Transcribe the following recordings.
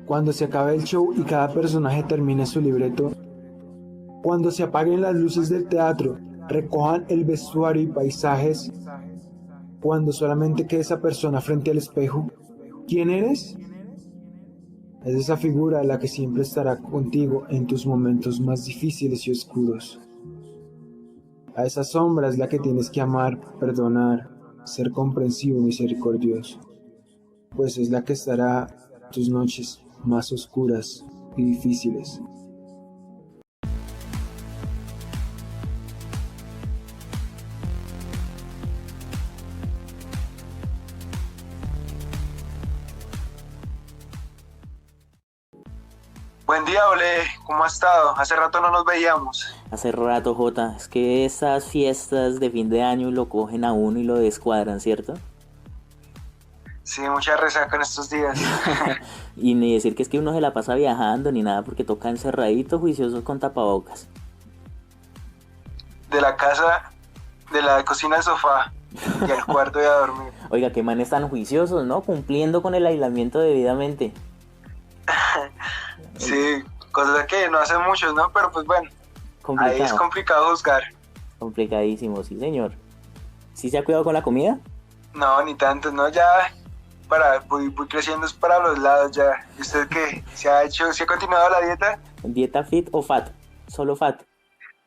Cuando se acabe el show y cada personaje termine su libreto, cuando se apaguen las luces del teatro, recojan el vestuario y paisajes, cuando solamente quede esa persona frente al espejo, ¿quién eres? Es esa figura la que siempre estará contigo en tus momentos más difíciles y oscuros. A esa sombra es la que tienes que amar, perdonar, ser comprensivo y misericordioso, pues es la que estará en tus noches más oscuras y difíciles. Buen día, Ole, ¿cómo ha estado? Hace rato no nos veíamos. Hace rato, Jota, es que esas fiestas de fin de año lo cogen a uno y lo descuadran, ¿cierto? Sí, mucha resaca en estos días. Y ni decir que es que uno se la pasa viajando ni nada porque toca encerradito, juicioso con tapabocas. De la casa, de la cocina al sofá y al cuarto y a dormir. Oiga, qué manes tan juiciosos, ¿no? Cumpliendo con el aislamiento debidamente. Sí, cosas que no hacen muchos, ¿no? Pero pues bueno, ahí es Complicado. complicado juzgar. Complicadísimo, sí señor. ¿Sí se ha cuidado con la comida? No, ni tanto, ¿no? Ya voy creciendo es para los lados ya. ¿Y usted qué? ¿Se ha continuado la dieta? ¿Dieta fit o fat? Solo fat.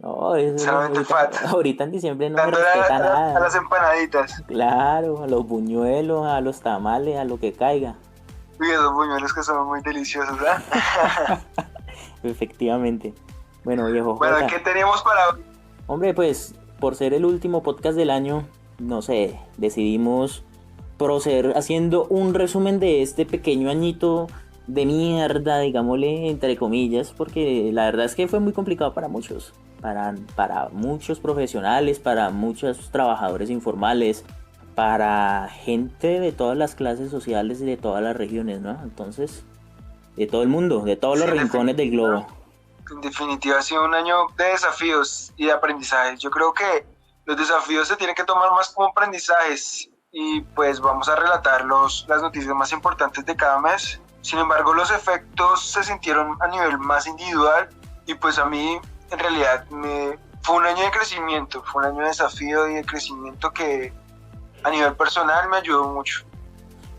No, eso Solamente fat. ahorita en diciembre no se Dándole respeta a nada. las empanaditas. Claro, a los buñuelos, a los tamales, a lo que caiga. Uy, esos buñuelos que son muy deliciosos, ¿verdad? Efectivamente. Bueno, viejo Bueno, Jota. ¿qué teníamos para hoy? Hombre, pues por ser el último podcast del año, no sé, decidimos proceder haciendo un resumen de este pequeño añito de mierda, digámosle, entre comillas, porque la verdad es que fue muy complicado para muchos, para muchos profesionales, para muchos trabajadores informales, para gente de todas las clases sociales y de todas las regiones, ¿no? Entonces, de todo el mundo, de todos los Sí, rincones del globo. En definitiva, ha sido un año de desafíos y de aprendizajes. Yo creo que los desafíos se tienen que tomar más como aprendizajes y pues vamos a relatar las noticias más importantes de cada mes. Sin embargo, los efectos se sintieron a nivel más individual y pues a mí en realidad fue un año de crecimiento, fue un año de desafío y de crecimiento que a nivel personal me ayudó mucho.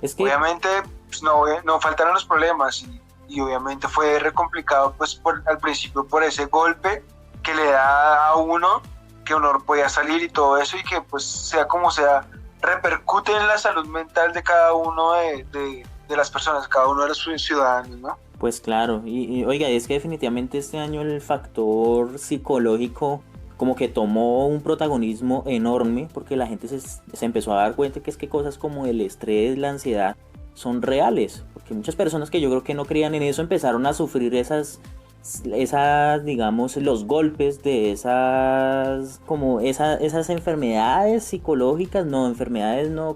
Es que Obviamente pues, no faltaron los problemas y obviamente fue re complicado pues al principio por ese golpe que le da a uno, que uno no podía salir y todo eso y que pues sea como sea, repercute en la salud mental de cada uno de las personas, cada uno de los ciudadanos, ¿no? pues claro, y oiga, es que definitivamente este año el factor psicológico como que tomó un protagonismo enorme porque la gente se empezó a dar cuenta que es que cosas como el estrés, la ansiedad son reales, porque muchas personas que yo creo que no creían en eso empezaron a sufrir esas digamos, los golpes de esas enfermedades psicológicas, no,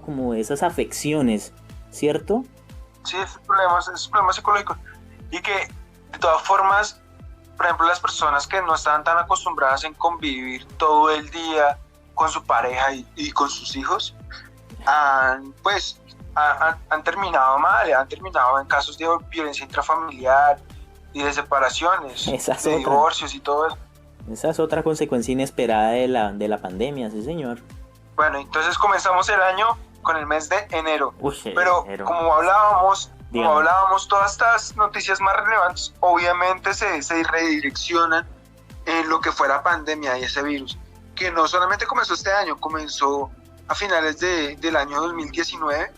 como esas afecciones, ¿cierto? Sí, esos problemas psicológicos y que de todas formas, por ejemplo, las personas que no estaban tan acostumbradas en convivir todo el día con su pareja y con sus hijos, han terminado mal, han terminado en casos de violencia intrafamiliar y de separaciones, de divorcios y todo eso. Esa es otra consecuencia inesperada de la pandemia, sí señor. Bueno, entonces comenzamos el año con el mes de enero. Pero enero. Como hablábamos, todas estas noticias más relevantes obviamente se redireccionan en lo que fue la pandemia y ese virus, que no solamente comenzó este año, comenzó a finales del año 2019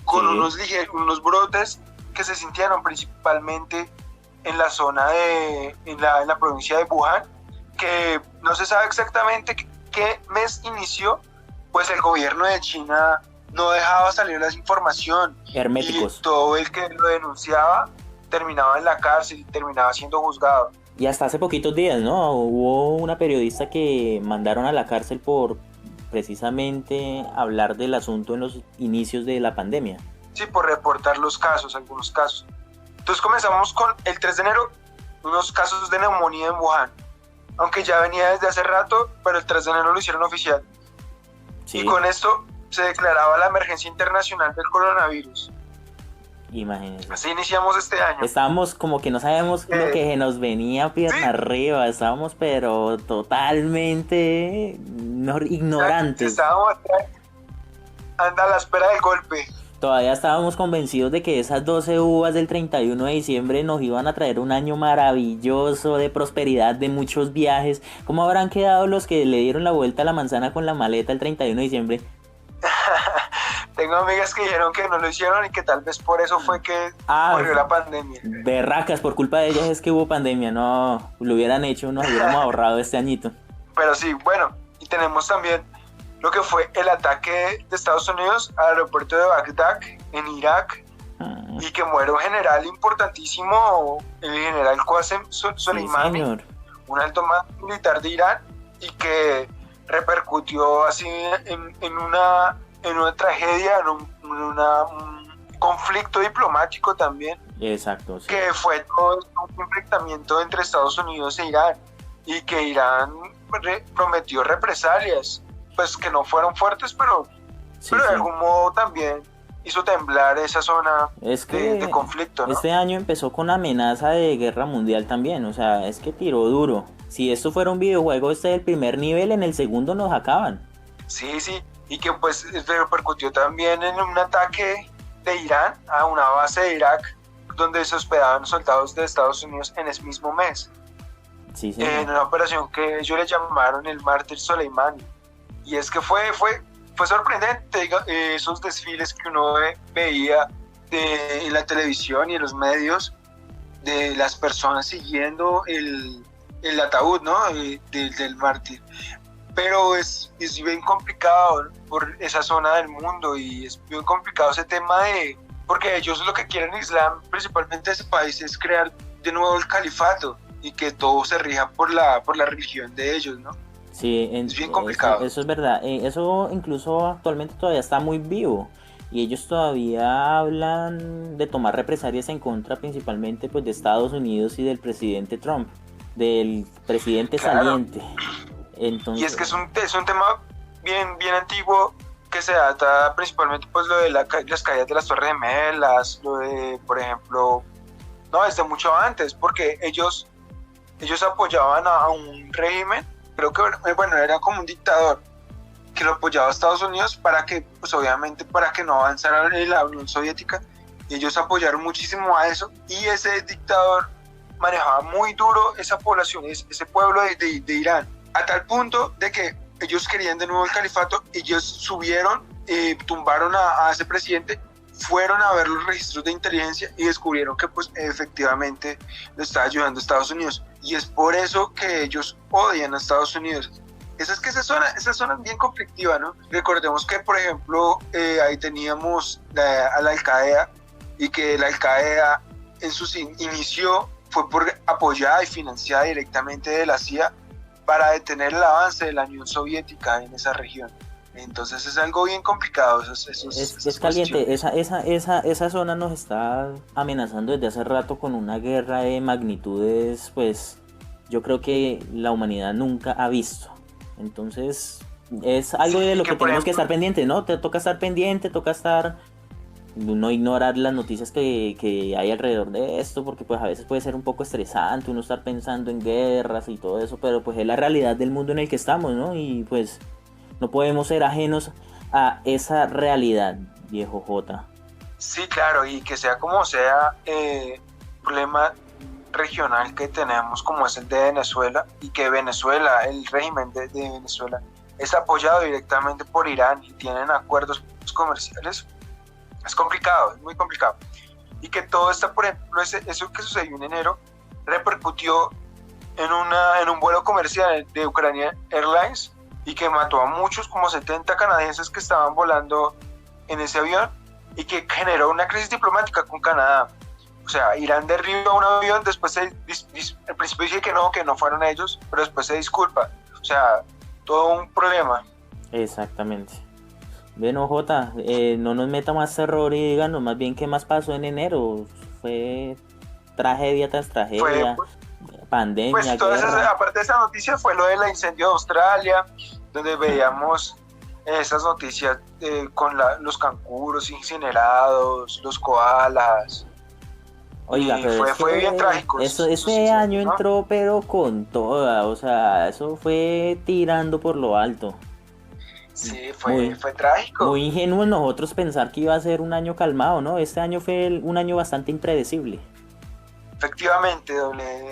con unos brotes que se sintieron principalmente en la zona en la provincia de Wuhan, que no se sabe exactamente qué mes inició, pues el gobierno de China no dejaba salir la información. Herméticos. Y todo el que lo denunciaba terminaba en la cárcel y terminaba siendo juzgado. Y hasta hace poquitos días, ¿no? Hubo una periodista que mandaron a la cárcel por precisamente hablar del asunto en los inicios de la pandemia. Sí, por reportar algunos casos. Entonces comenzamos con el 3 de enero, unos casos de neumonía en Wuhan. Aunque ya venía desde hace rato, pero el 3 de enero lo hicieron oficial. Sí. Y con esto se declaraba la emergencia internacional del coronavirus. Imagínense. Así iniciamos este año. Estábamos como que no sabíamos lo que nos venía pierna ¿sí? arriba, estábamos pero totalmente ignorantes. Estábamos anda a la espera del golpe. Todavía estábamos convencidos de que esas 12 uvas del 31 de diciembre nos iban a traer un año maravilloso de prosperidad, de muchos viajes. ¿Cómo habrán quedado los que le dieron la vuelta a la manzana con la maleta el 31 de diciembre? Tengo amigas que dijeron que no lo hicieron y que tal vez por eso fue que ocurrió la pandemia. Berracas, por culpa de ellas es que hubo pandemia, no lo hubieran hecho, nos hubiéramos ahorrado este añito. Pero sí, bueno, y tenemos también lo que fue el ataque de Estados Unidos al aeropuerto de Bagdad en Irak y que muere un general importantísimo, el general Qasem Soleimani, sí, un alto mando militar de Irán, y que repercutió así en una tragedia, en un conflicto diplomático también. Exacto, sí. Que fue todo un enfrentamiento entre Estados Unidos e Irán, y que Irán prometió represalias, pues que no fueron fuertes, pero de algún modo también hizo temblar esa zona de conflicto, ¿no? Este año empezó con amenaza de guerra mundial también, o sea, es que tiró duro. Si esto fuera un videojuego, este es el primer nivel, en el segundo nos acaban. Sí, y que pues repercutió también en un ataque de Irán a una base de Irak, donde se hospedaban soldados de Estados Unidos en ese mismo mes. Sí. En una operación que ellos le llamaron el Mártir Soleimani. Y es que fue sorprendente esos desfiles que uno veía en la televisión y en los medios, de las personas siguiendo el ataúd, ¿no? del mártir. Pero es bien complicado por esa zona del mundo, y es bien complicado ese tema porque ellos lo que quieren en Islam, principalmente ese país, es crear de nuevo el califato y que todo se rija por la religión de ellos, ¿no? Sí, es bien complicado. Eso es verdad. Eso incluso actualmente todavía está muy vivo, y ellos todavía hablan de tomar represalias en contra principalmente pues de Estados Unidos y del presidente Trump, del presidente saliente. Entonces, y es que es un tema bien antiguo, que se data principalmente pues lo de las caídas de las Torres Gemelas, lo de, por ejemplo, no, desde mucho antes, porque ellos apoyaban a un régimen, creo que era como un dictador que lo apoyaba a Estados Unidos para que, pues obviamente para que no avanzara la Unión Soviética, y ellos apoyaron muchísimo a eso, y ese dictador manejaba muy duro esa población, ese pueblo de Irán, a tal punto de que ellos querían de nuevo el califato. Ellos subieron, tumbaron a ese presidente, fueron a ver los registros de inteligencia y descubrieron que pues efectivamente lo estaba ayudando a Estados Unidos, y es por eso que ellos odian a Estados Unidos. Esa zona es bien conflictiva, ¿no? Recordemos que, por ejemplo, ahí teníamos a la Al-Qaeda, y que la Al-Qaeda en su inicio fue apoyada y financiada directamente de la CIA para detener el avance de la Unión Soviética en esa región. Entonces es algo bien complicado. Es caliente. Esa zona nos está amenazando desde hace rato con una guerra de magnitudes, pues yo creo que la humanidad nunca ha visto. Entonces es algo de lo que tenemos que estar pendiente, ¿no? Te toca estar pendiente, no ignorar las noticias que hay alrededor de esto, porque pues a veces puede ser un poco estresante uno estar pensando en guerras y todo eso, pero pues es la realidad del mundo en el que estamos, ¿no? Y pues no podemos ser ajenos a esa realidad, viejo J. Sí, claro, y que sea como sea, problema regional que tenemos como es el de Venezuela, y que Venezuela, el régimen de Venezuela es apoyado directamente por Irán y tienen acuerdos comerciales. Es complicado, es muy complicado. Y que todo esto, por ejemplo, eso que sucedió en enero, repercutió en un vuelo comercial de Ucrania Airlines, y que mató a muchos, como 70 canadienses que estaban volando en ese avión, y que generó una crisis diplomática con Canadá. O sea, Irán derriba un avión, después al principio dice que no fueron ellos, pero después se disculpa. O sea, todo un problema. Exactamente. Bueno, Jota, no nos meta más terror y díganos más bien qué más pasó en enero. Fue tragedia tras tragedia, pandemia, pues, aparte de esa noticia, fue lo del incendio de Australia, donde veíamos esas noticias con los canguros incinerados, los koalas. Oiga, pero fue bien trágico. Ese año, ¿no? Entró pero con toda, o sea, eso fue tirando por lo alto. Sí, fue trágico. Muy ingenuo nosotros pensar que iba a ser un año calmado, ¿no? Este año fue un año bastante impredecible. Efectivamente,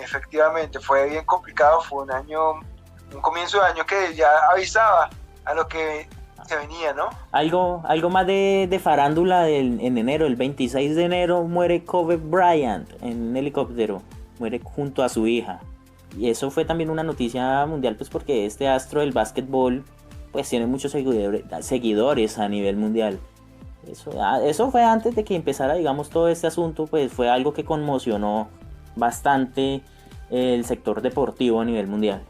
efectivamente, fue bien complicado, fue un comienzo de año que ya avisaba a lo que se venía, ¿no? Algo más de farándula en enero, el 26 de enero muere Kobe Bryant en un helicóptero, muere junto a su hija. Y eso fue también una noticia mundial, pues porque este astro del básquetbol pues tiene muchos seguidores a nivel mundial. Eso fue antes de que empezara, digamos, todo este asunto, pues fue algo que conmocionó bastante el sector deportivo a nivel mundial.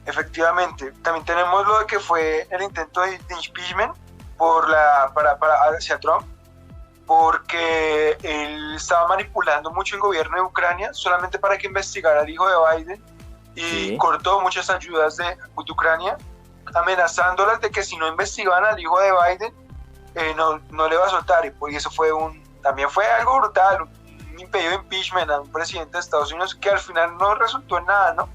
Efectivamente, también tenemos lo de que fue el intento de impeachment hacia Trump, porque él estaba manipulando mucho el gobierno de Ucrania solamente para que investigara al hijo de Biden y sí, cortó muchas ayudas de Ucrania, amenazándolas de que si no investigaban al hijo de Biden no le va a soltar, y eso también fue algo brutal, un impedido de impeachment a un presidente de Estados Unidos que al final no resultó en nada, ¿no?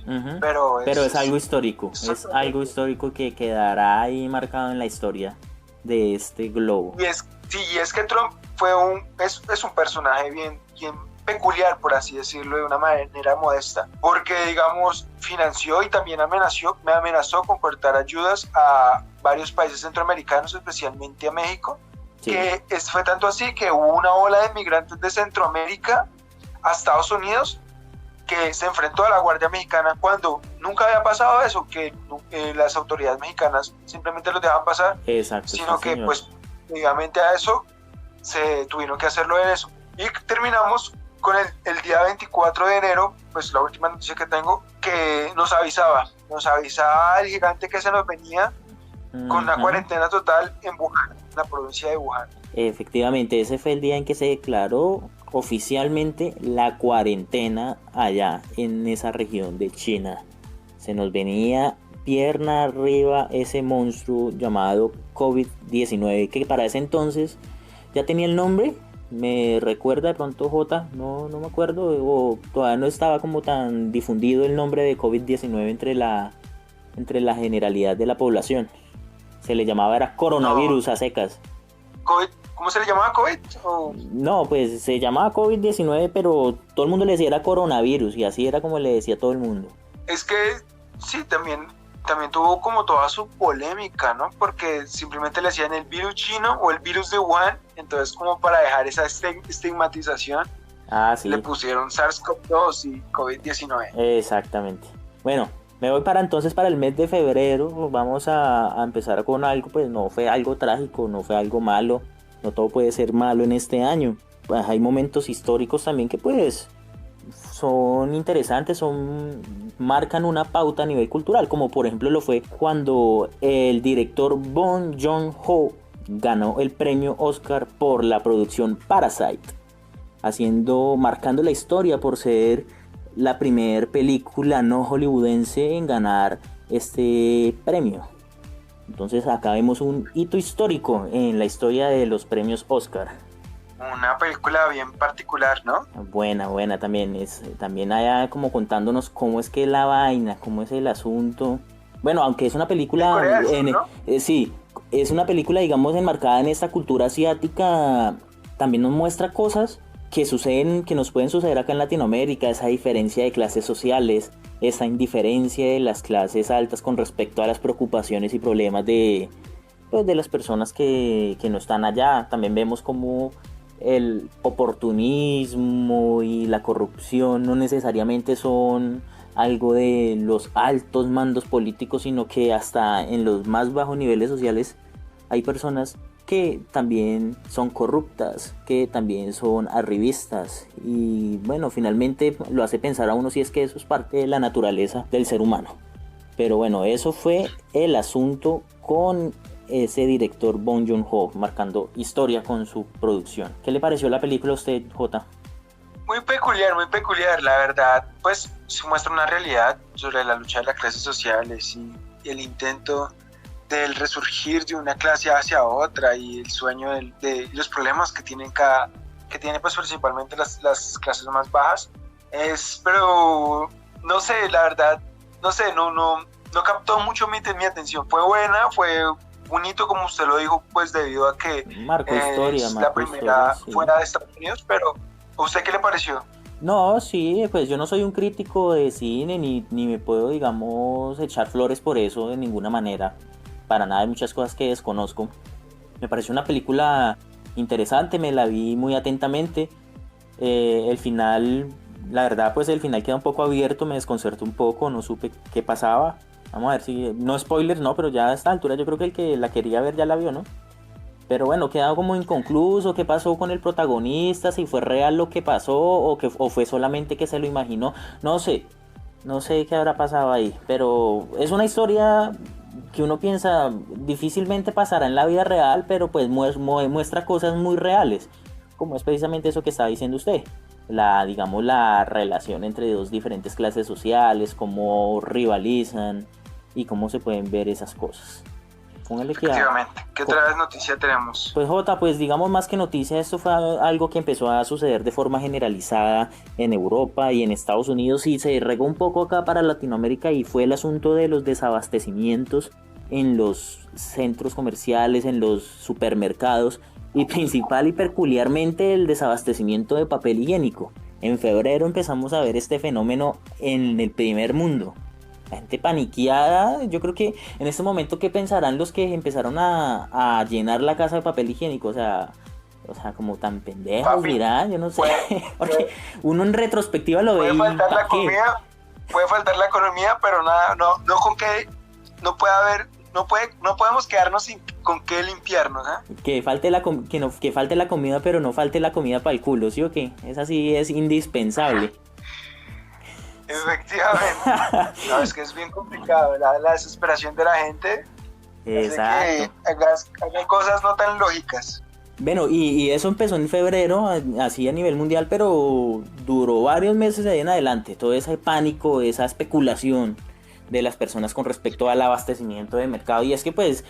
Uh-huh. Pero es algo histórico, es algo histórico que quedará ahí marcado en la historia de este globo. Y es que Trump es un personaje bien peculiar, por así decirlo, de una manera modesta, porque digamos financió y también me amenazó con cortar ayudas a varios países centroamericanos, especialmente a México, sí. Fue tanto así que hubo una ola de migrantes de Centroamérica a Estados Unidos que se enfrentó a la Guardia Mexicana cuando nunca había pasado eso, que las autoridades mexicanas simplemente los dejaban pasar. Exacto, sino sí, que señor. Pues obviamente a eso se tuvieron que hacerlo en eso. Y terminamos con el día 24 de enero, pues la última noticia que tengo, que nos avisaba el gigante que se nos venía con una cuarentena total en Wuhan, en la provincia de Wuhan. Efectivamente, ese fue el día en que se declaró oficialmente la cuarentena allá en esa región de China. Se nos venía pierna arriba ese monstruo llamado COVID-19, que para ese entonces ya tenía el nombre. Me recuerda de pronto J, no me acuerdo, o todavía no estaba como tan difundido el nombre de COVID-19 entre la generalidad de la población. Se le llamaba era coronavirus a secas. ¿Cómo se le llamaba COVID? No, pues se llamaba COVID-19, pero todo el mundo le decía era coronavirus y así era como le decía todo el mundo. Es que sí, también tuvo como toda su polémica, ¿no? Porque simplemente le decían el virus chino o el virus de Wuhan, entonces como para dejar esa estigmatización, sí, le pusieron SARS-CoV-2 y COVID-19. Exactamente. Bueno, me voy para el mes de febrero, vamos a empezar con algo, pues no fue algo trágico, no fue algo malo, no todo puede ser malo en este año, pues hay momentos históricos también que pues son interesantes, marcan una pauta a nivel cultural, como por ejemplo lo fue cuando el director Bong Joon-ho ganó el premio Oscar por la producción Parasite, marcando la historia por ser la primer película no hollywoodense en ganar este premio. Entonces acá vemos un hito histórico en la historia de los premios Oscar. Una película bien particular, ¿no? Buena también. También allá como contándonos cómo es que la vaina, cómo es el asunto. Bueno, aunque es una película... ¿no? Sí, es una película, digamos, enmarcada en esta cultura asiática. También nos muestra cosas que nos pueden suceder acá en Latinoamérica. Esa diferencia de clases sociales, esa indiferencia de las clases altas con respecto a las preocupaciones y problemas de las personas que no están allá. También vemos como el oportunismo y la corrupción no necesariamente son algo de los altos mandos políticos, sino que hasta en los más bajos niveles sociales hay personas que también son corruptas, que también son arribistas, y bueno, finalmente lo hace pensar a uno si es que eso es parte de la naturaleza del ser humano. Pero bueno, eso fue el asunto con ese director Bong Joon-ho, marcando historia con su producción. ¿Qué le pareció la película a usted, J? Muy peculiar, la verdad. Pues se muestra una realidad sobre la lucha de las clases sociales y el intento del resurgir de una clase hacia otra y el sueño de los problemas que tienen que tiene pues principalmente las clases más bajas. Pero no sé, la verdad, no captó mucho mi atención. Fue buena, fue bonito como usted lo dijo, pues debido a que es la primera sí, fuera de Estados Unidos, pero ¿a usted qué le pareció? No, sí, pues yo no soy un crítico de cine ni me puedo, digamos, echar flores por eso de ninguna manera. Para nada, hay muchas cosas que desconozco. Me pareció una película interesante, me la vi muy atentamente. El final, la verdad, pues el final queda un poco abierto, me desconcertó un poco, no supe qué pasaba. Vamos a ver si, no spoilers, no, pero ya a esta altura yo creo que el que la quería ver ya la vio, ¿no? Pero bueno, queda como inconcluso qué pasó con el protagonista, si fue real lo que pasó o fue solamente que se lo imaginó. No sé qué habrá pasado ahí, pero es una historia que uno piensa difícilmente pasará en la vida real, pero pues muestra cosas muy reales, como es precisamente eso que estaba diciendo usted. Digamos, la relación entre dos diferentes clases sociales, cómo rivalizan y cómo se pueden ver esas cosas. Efectivamente. ¿Qué otra noticia tenemos? Pues Jota, pues digamos más que noticia, esto fue algo que empezó a suceder de forma generalizada en Europa y en Estados Unidos y se regó un poco acá para Latinoamérica y fue el asunto de los desabastecimientos en los centros comerciales, en los supermercados y principal y peculiarmente el desabastecimiento de papel higiénico. En febrero empezamos a ver este fenómeno en el primer mundo. La gente paniqueada, yo creo que en este momento, ¿qué pensarán los que empezaron a llenar la casa de papel higiénico? O sea, como tan pendejos, dirán, yo no sé. Porque uno en retrospectiva lo ve. Puede faltar la comida, puede faltar la economía, pero nada, no con qué, no puede haber, no podemos quedarnos con qué limpiarnos, ¿eh? Que falte la comida, pero no falte la comida para el culo, ¿sí o qué? Esa sí es indispensable. Efectivamente. No, es que es bien complicado, la desesperación de la gente. Exacto. Que hagan cosas no tan lógicas. Bueno, y eso empezó en febrero, así a nivel mundial, pero duró varios meses de ahí en adelante. Todo ese pánico, esa especulación de las personas con respecto al abastecimiento de mercado. Y es que pues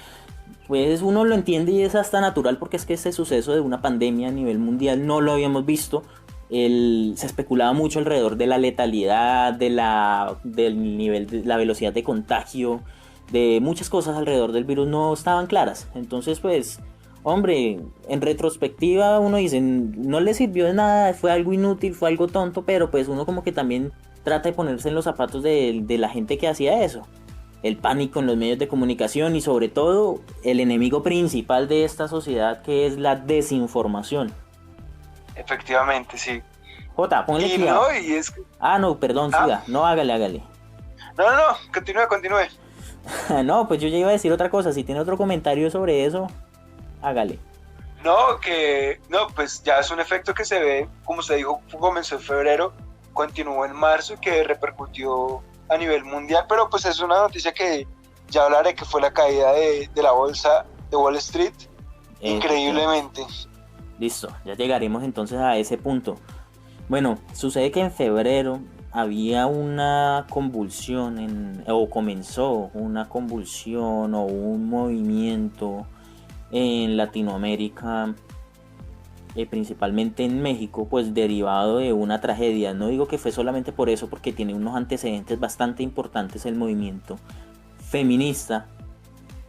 uno lo entiende y es hasta natural porque es que este suceso de una pandemia a nivel mundial no lo habíamos visto. Se especulaba mucho alrededor de la letalidad, del nivel de la velocidad de contagio, de muchas cosas alrededor del virus no estaban claras. Entonces pues, hombre, en retrospectiva uno dice, no le sirvió de nada, fue algo inútil, fue algo tonto, pero pues uno como que también trata de ponerse en los zapatos de la gente que hacía eso. El pánico en los medios de comunicación y sobre todo el enemigo principal de esta sociedad, que es la desinformación. Efectivamente, sí. Jota, ponle cuidado. No, y es que... no, perdón, siga. No, hágale. No, continúe. No, pues yo ya iba a decir otra cosa. Si tiene otro comentario sobre eso, hágale. No, pues ya es un efecto que se ve, como se dijo, comenzó en febrero, continuó en marzo y que repercutió a nivel mundial, pero pues es una noticia que ya hablaré, que fue la caída de la bolsa de Wall Street, increíblemente. Listo, ya llegaremos entonces a ese punto. Bueno, sucede que en febrero había una convulsión, o comenzó una convulsión o un movimiento en Latinoamérica, principalmente en México, pues derivado de una tragedia. No digo que fue solamente por eso, porque tiene unos antecedentes bastante importantes el movimiento feminista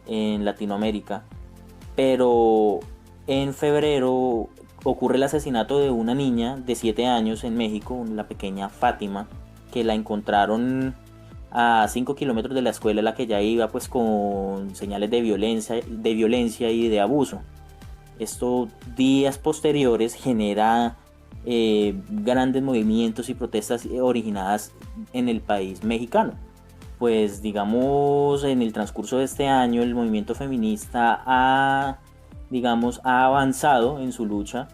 en Latinoamérica, pero en febrero ocurre el asesinato de una niña de 7 años en México, la pequeña Fátima, que la encontraron a 5 kilómetros de la escuela a la que ella iba, pues con señales de violencia y de abuso. Esto días posteriores genera grandes movimientos y protestas originadas en el país mexicano. Pues digamos, en el transcurso de este año el movimiento feminista ha avanzado en su lucha,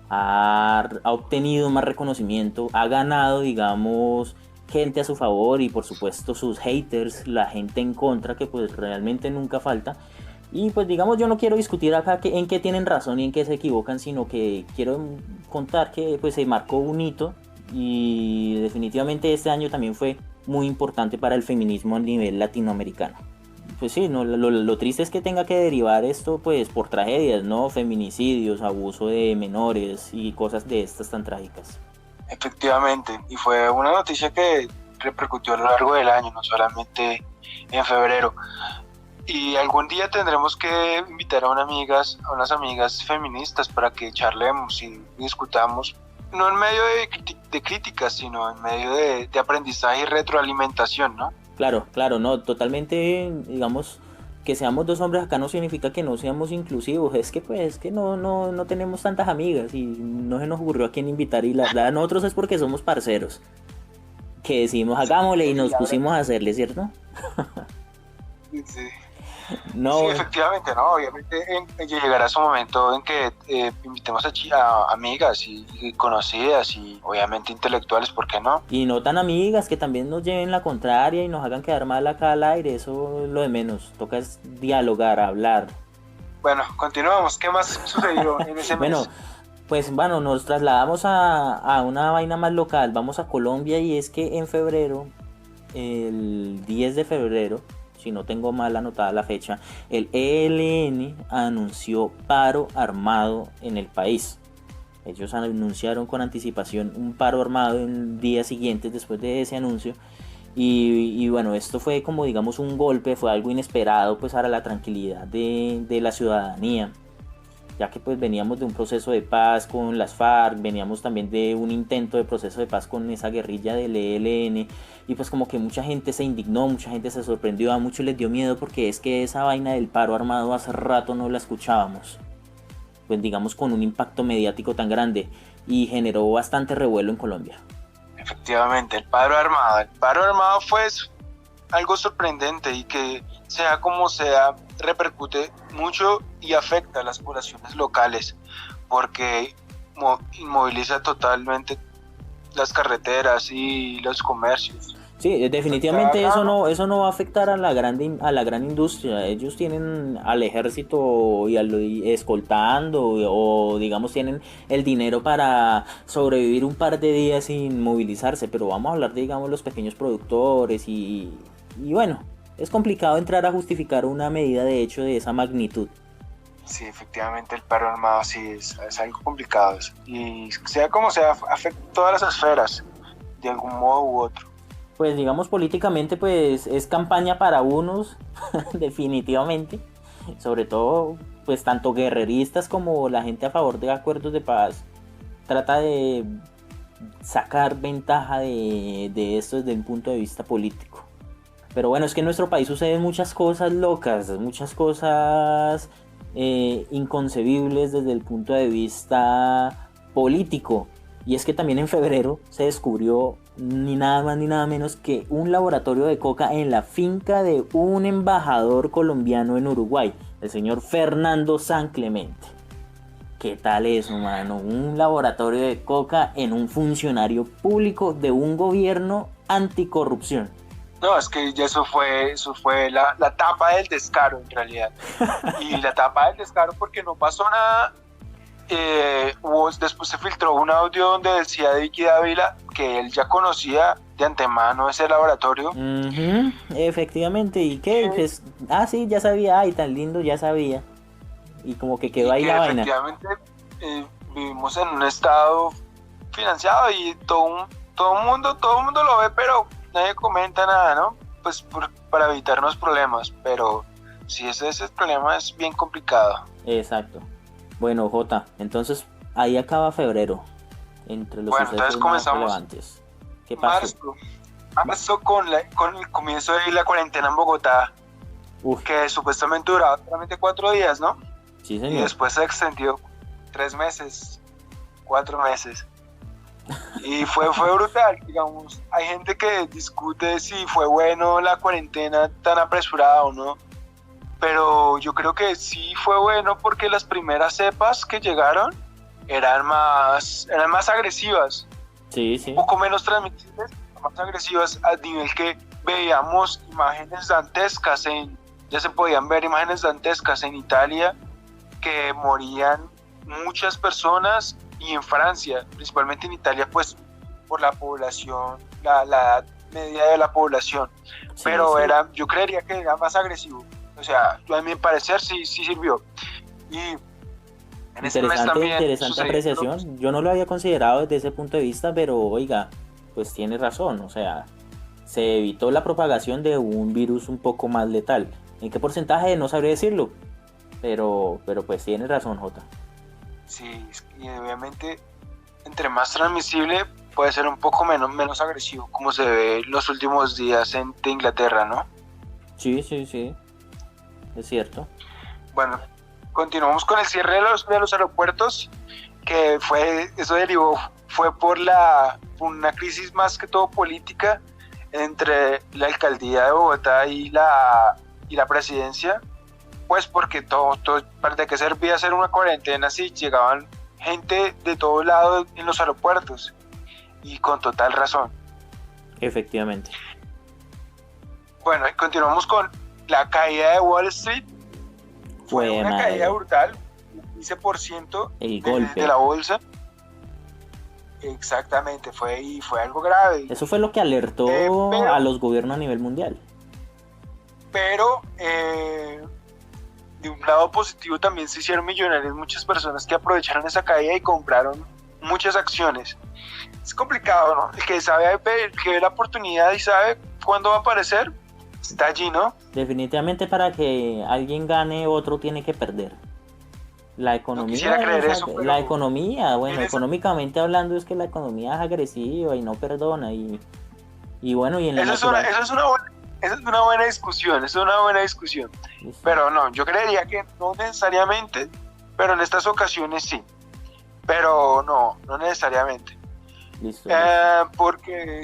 ha obtenido más reconocimiento, ha ganado, digamos, gente a su favor y por supuesto sus haters, la gente en contra, que pues realmente nunca falta. Y pues digamos, yo no quiero discutir acá en qué tienen razón y en qué se equivocan, sino que quiero contar que pues se marcó un hito y definitivamente este año también fue muy importante para el feminismo a nivel latinoamericano. pues sí, no, lo triste es que tenga que derivar esto pues por tragedias, ¿no? Feminicidios, abuso de menores y cosas de estas tan trágicas. Efectivamente, y fue una noticia que repercutió a lo largo del año, no solamente en febrero. Y algún día tendremos que invitar a unas amigas feministas para que charlemos y discutamos, no en medio de críticas, sino en medio de aprendizaje y retroalimentación, ¿no? Claro, no, totalmente, digamos, que seamos dos hombres acá no significa que no seamos inclusivos, es que no tenemos tantas amigas y no se nos ocurrió a quién invitar, y la verdad a nosotros es porque somos parceros, que decimos hagámosle y nos pusimos a hacerle, ¿cierto? Sí. No, sí, efectivamente, ¿no? Obviamente llegará su momento en que invitemos a amigas y conocidas y obviamente intelectuales, ¿por qué no? y no tan amigas que también nos lleven la contraria y nos hagan quedar mal acá al aire, eso es lo de menos, toca es dialogar, hablar. Bueno, continuamos, ¿qué más sucedió en ese mes? Bueno, nos trasladamos a una vaina más local, vamos a Colombia, y es que en febrero, el 10 de febrero, si no tengo mal anotada la fecha, el ELN anunció paro armado en el país. Ellos anunciaron con anticipación un paro armado en días siguientes después de ese anuncio. Y bueno, esto fue como digamos un golpe, fue algo inesperado pues para la tranquilidad de la ciudadanía, ya que pues veníamos de un proceso de paz con las FARC, veníamos también de un intento de proceso de paz con esa guerrilla del ELN, y pues como que mucha gente se indignó, mucha gente se sorprendió, a muchos les dio miedo porque es que esa vaina del paro armado hace rato no la escuchábamos, pues digamos con un impacto mediático tan grande, y generó bastante revuelo en Colombia. Efectivamente, el paro armado fue algo sorprendente y que sea como sea repercute mucho y afecta a las poblaciones locales porque inmoviliza totalmente las carreteras y los comercios. Sí, definitivamente eso no va a afectar a la gran industria. Ellos tienen al ejército y escoltando, o digamos tienen el dinero para sobrevivir un par de días sin movilizarse, pero vamos a hablar de digamos los pequeños productores y bueno, es complicado entrar a justificar una medida de hecho de esa magnitud. Sí, efectivamente el paro armado sí es algo complicado y sea como sea afecta todas las esferas de algún modo u otro. Pues digamos políticamente pues es campaña para unos definitivamente, sobre todo pues tanto guerreristas como la gente a favor de acuerdos de paz trata de sacar ventaja de esto desde un punto de vista político. Pero bueno, es que en nuestro país suceden muchas cosas locas, muchas cosas inconcebibles desde el punto de vista político. Y es que también en febrero se descubrió ni nada más ni nada menos que un laboratorio de coca en la finca de un embajador colombiano en Uruguay, el señor Fernando San Clemente. ¿Qué tal eso, mano? Un laboratorio de coca en un funcionario público de un gobierno anticorrupción. No, es que ya eso fue la tapa del descaro en realidad. Y la tapa del descaro porque no pasó nada. Después se filtró un audio donde decía Vicky Dávila que él ya conocía de antemano ese laboratorio. Efectivamente, ¿y qué? Pues, sí, ya sabía, ay, tan lindo, ya sabía. Y como que quedó ahí la vaina. Efectivamente, vivimos en un estado financiado y todo el mundo lo ve, pero nadie comenta nada, ¿no? Pues para evitarnos problemas, pero si ese es el problema es bien complicado. Exacto. Bueno, Jota, entonces ahí acaba febrero, entre los sucesos más relevantes. ¿Qué pasó? Marzo con el comienzo de la cuarentena en Bogotá, que supuestamente duraba solamente 4 días, ¿no? Sí, señor. Y después se extendió 3 meses, 4 meses. Y fue brutal, digamos. Hay gente que discute si fue bueno la cuarentena tan apresurada o no. Pero yo creo que sí fue bueno porque las primeras cepas que llegaron eran más agresivas. Sí. Un poco menos transmisibles, más agresivas, al nivel que veíamos imágenes dantescas ya se podían ver imágenes dantescas en Italia, que morían muchas personas, y en Francia, principalmente en Italia, pues por la población, la edad media de la población, Sí, pero sí. yo creería que era más agresivo. O sea, a mi parecer sí sirvió. Y en ese mes también Interesante sucedió. apreciación. Yo no lo había considerado desde ese punto de vista, pero oiga, pues tiene razón. O sea, se evitó la propagación de un virus un poco más letal. ¿En qué porcentaje? No sabría decirlo. Pero pues tiene razón, Jota. Sí, y obviamente entre más transmisible puede ser un poco menos agresivo, como se ve en los últimos días de Inglaterra, ¿no? Sí, sí, sí. Es cierto. Bueno, continuamos con el cierre de los aeropuertos, que fue por una crisis más que todo política entre la alcaldía de Bogotá y la presidencia, pues porque ¿para qué servía hacer una cuarentena si llegaban gente de todo lado en los aeropuertos? Y con total razón. Efectivamente. Bueno, y continuamos con la caída de Wall Street. Fue Fue una madre. caída brutal, 15% El golpe. de la bolsa. Exactamente, fue algo grave. Eso fue lo que alertó pero- a los gobiernos a nivel mundial. Pero de un lado positivo también se hicieron millonarios muchas personas que aprovecharon esa caída y compraron muchas acciones. Es complicado, ¿no? El que ve la oportunidad y sabe cuándo va a aparecer, está allí, ¿no? Definitivamente para que alguien gane, otro tiene que perder. La economía, quisiera creer eso, pero la economía, bueno, en esa- económicamente hablando es que la economía es agresiva y no perdona y bueno, y en la Eso es una buena discusión, Listo. Pero no, yo creería que no necesariamente, pero en estas ocasiones sí. Pero no necesariamente. Listo. Porque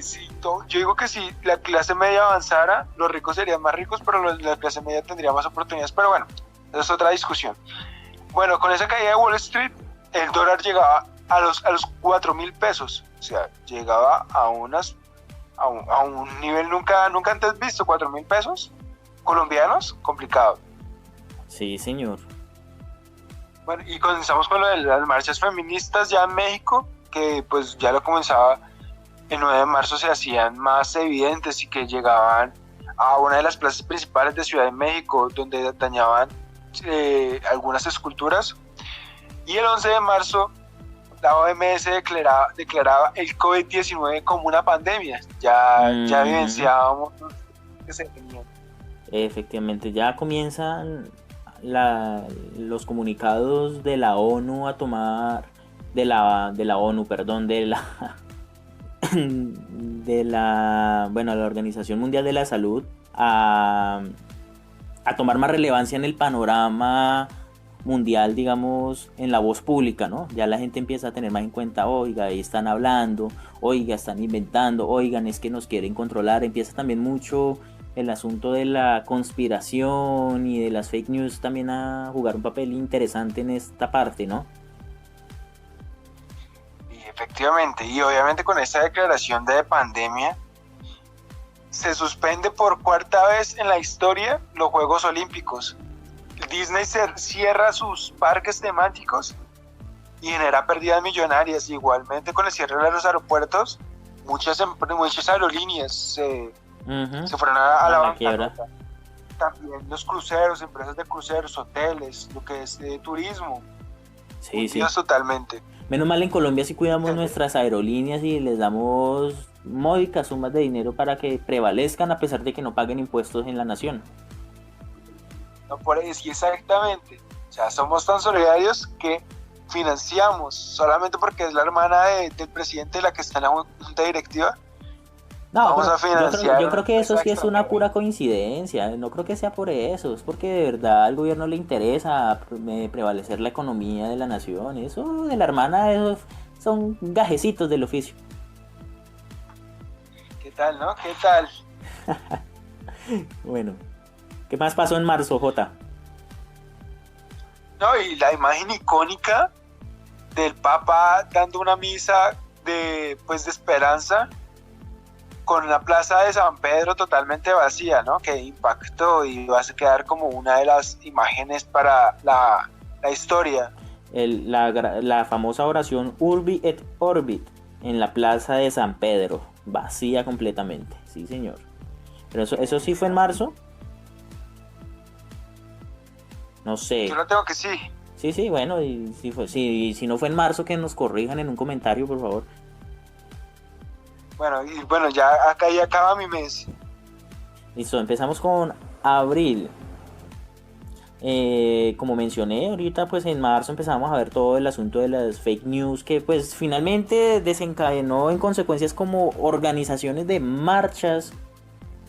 yo digo que si la clase media avanzara, los ricos serían más ricos, pero la clase media tendría más oportunidades. Pero bueno, esa es otra discusión. Bueno, con esa caída de Wall Street, el dólar llegaba a los 4.000 pesos. O sea, llegaba a un nivel nunca antes visto, 4.000 pesos colombianos, complicado. Sí, señor. Bueno, y comenzamos con lo de las marchas feministas ya en México, que pues ya lo comenzaba el 9 de marzo, se hacían más evidentes y que llegaban a una de las plazas principales de Ciudad de México, donde dañaban algunas esculturas. Y el 11 de marzo la OMS declaraba el COVID-19 como una pandemia. Ya evidenciábamos que se venían. Efectivamente, ya comienzan los comunicados de la ONU a tomar de la ONU, perdón, de la Organización Mundial de la Salud a tomar más relevancia en el panorama mundial, digamos, en la voz pública, ¿no? Ya la gente empieza a tener más en cuenta, oiga, ahí están hablando, oiga, están inventando, oigan, es que nos quieren controlar. Empieza también mucho el asunto de la conspiración y de las fake news también a jugar un papel interesante en esta parte, ¿no? Y efectivamente, y obviamente con esta declaración de pandemia, se suspende por cuarta vez en la historia los Juegos Olímpicos. Disney cierra sus parques temáticos y genera pérdidas millonarias. Igualmente con el cierre de los aeropuertos, muchas aerolíneas se fueron a la quiebra. bancarrota. También los cruceros, empresas de cruceros, hoteles, lo que es turismo. Sí. Totalmente. Menos mal en Colombia sí cuidamos nuestras aerolíneas y les damos módicas sumas de dinero para que prevalezcan a pesar de que no paguen impuestos en la nación. No, por ahí, sí, exactamente. O sea, somos tan solidarios que financiamos solamente porque es la hermana del presidente la que está en la junta directiva. No, Vamos a financiar. yo creo que eso sí es una pura coincidencia. No creo que sea por eso. Es porque de verdad al gobierno le interesa prevalecer la economía de la nación. Eso de la hermana, esos son gajecitos del oficio. ¿Qué tal, no? ¿Qué tal? Bueno, ¿qué más pasó en marzo, Jota? No, y la imagen icónica del Papa dando una misa de esperanza con la plaza de San Pedro totalmente vacía, ¿no? Que impactó y va a quedar como una de las imágenes para la historia. La famosa oración Urbi et Orbit en la plaza de San Pedro. vacía completamente, sí señor. Pero eso sí fue en marzo. No sé. Yo lo tengo que sí. Sí, bueno, y si no fue en marzo, que nos corrijan en un comentario, por favor. Bueno, ya acá ya acaba mi mes. Listo, empezamos con abril. Como mencioné ahorita, pues en marzo empezamos a ver todo el asunto de las fake news, que pues finalmente desencadenó en consecuencias como organizaciones de marchas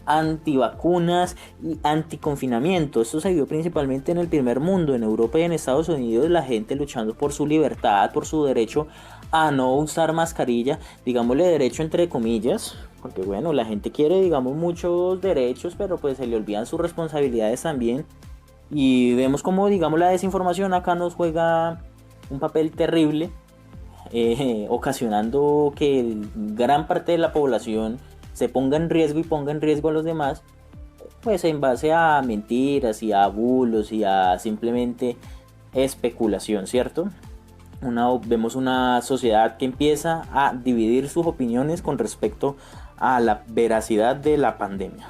antivacunas y anticonfinamiento. Esto se vio principalmente en el primer mundo, en Europa y en Estados Unidos, la gente luchando por su libertad, por su derecho a no usar mascarilla, digámosle derecho entre comillas, porque bueno, la gente quiere, digamos, muchos derechos, pero pues se le olvidan sus responsabilidades también. Y vemos como, digamos, la desinformación acá nos juega un papel terrible, ocasionando que gran parte de la población se ponga en riesgo y ponga en riesgo a los demás, pues en base a mentiras y a bulos y a simplemente especulación, ¿cierto? Vemos una sociedad que empieza a dividir sus opiniones con respecto a la veracidad de la pandemia.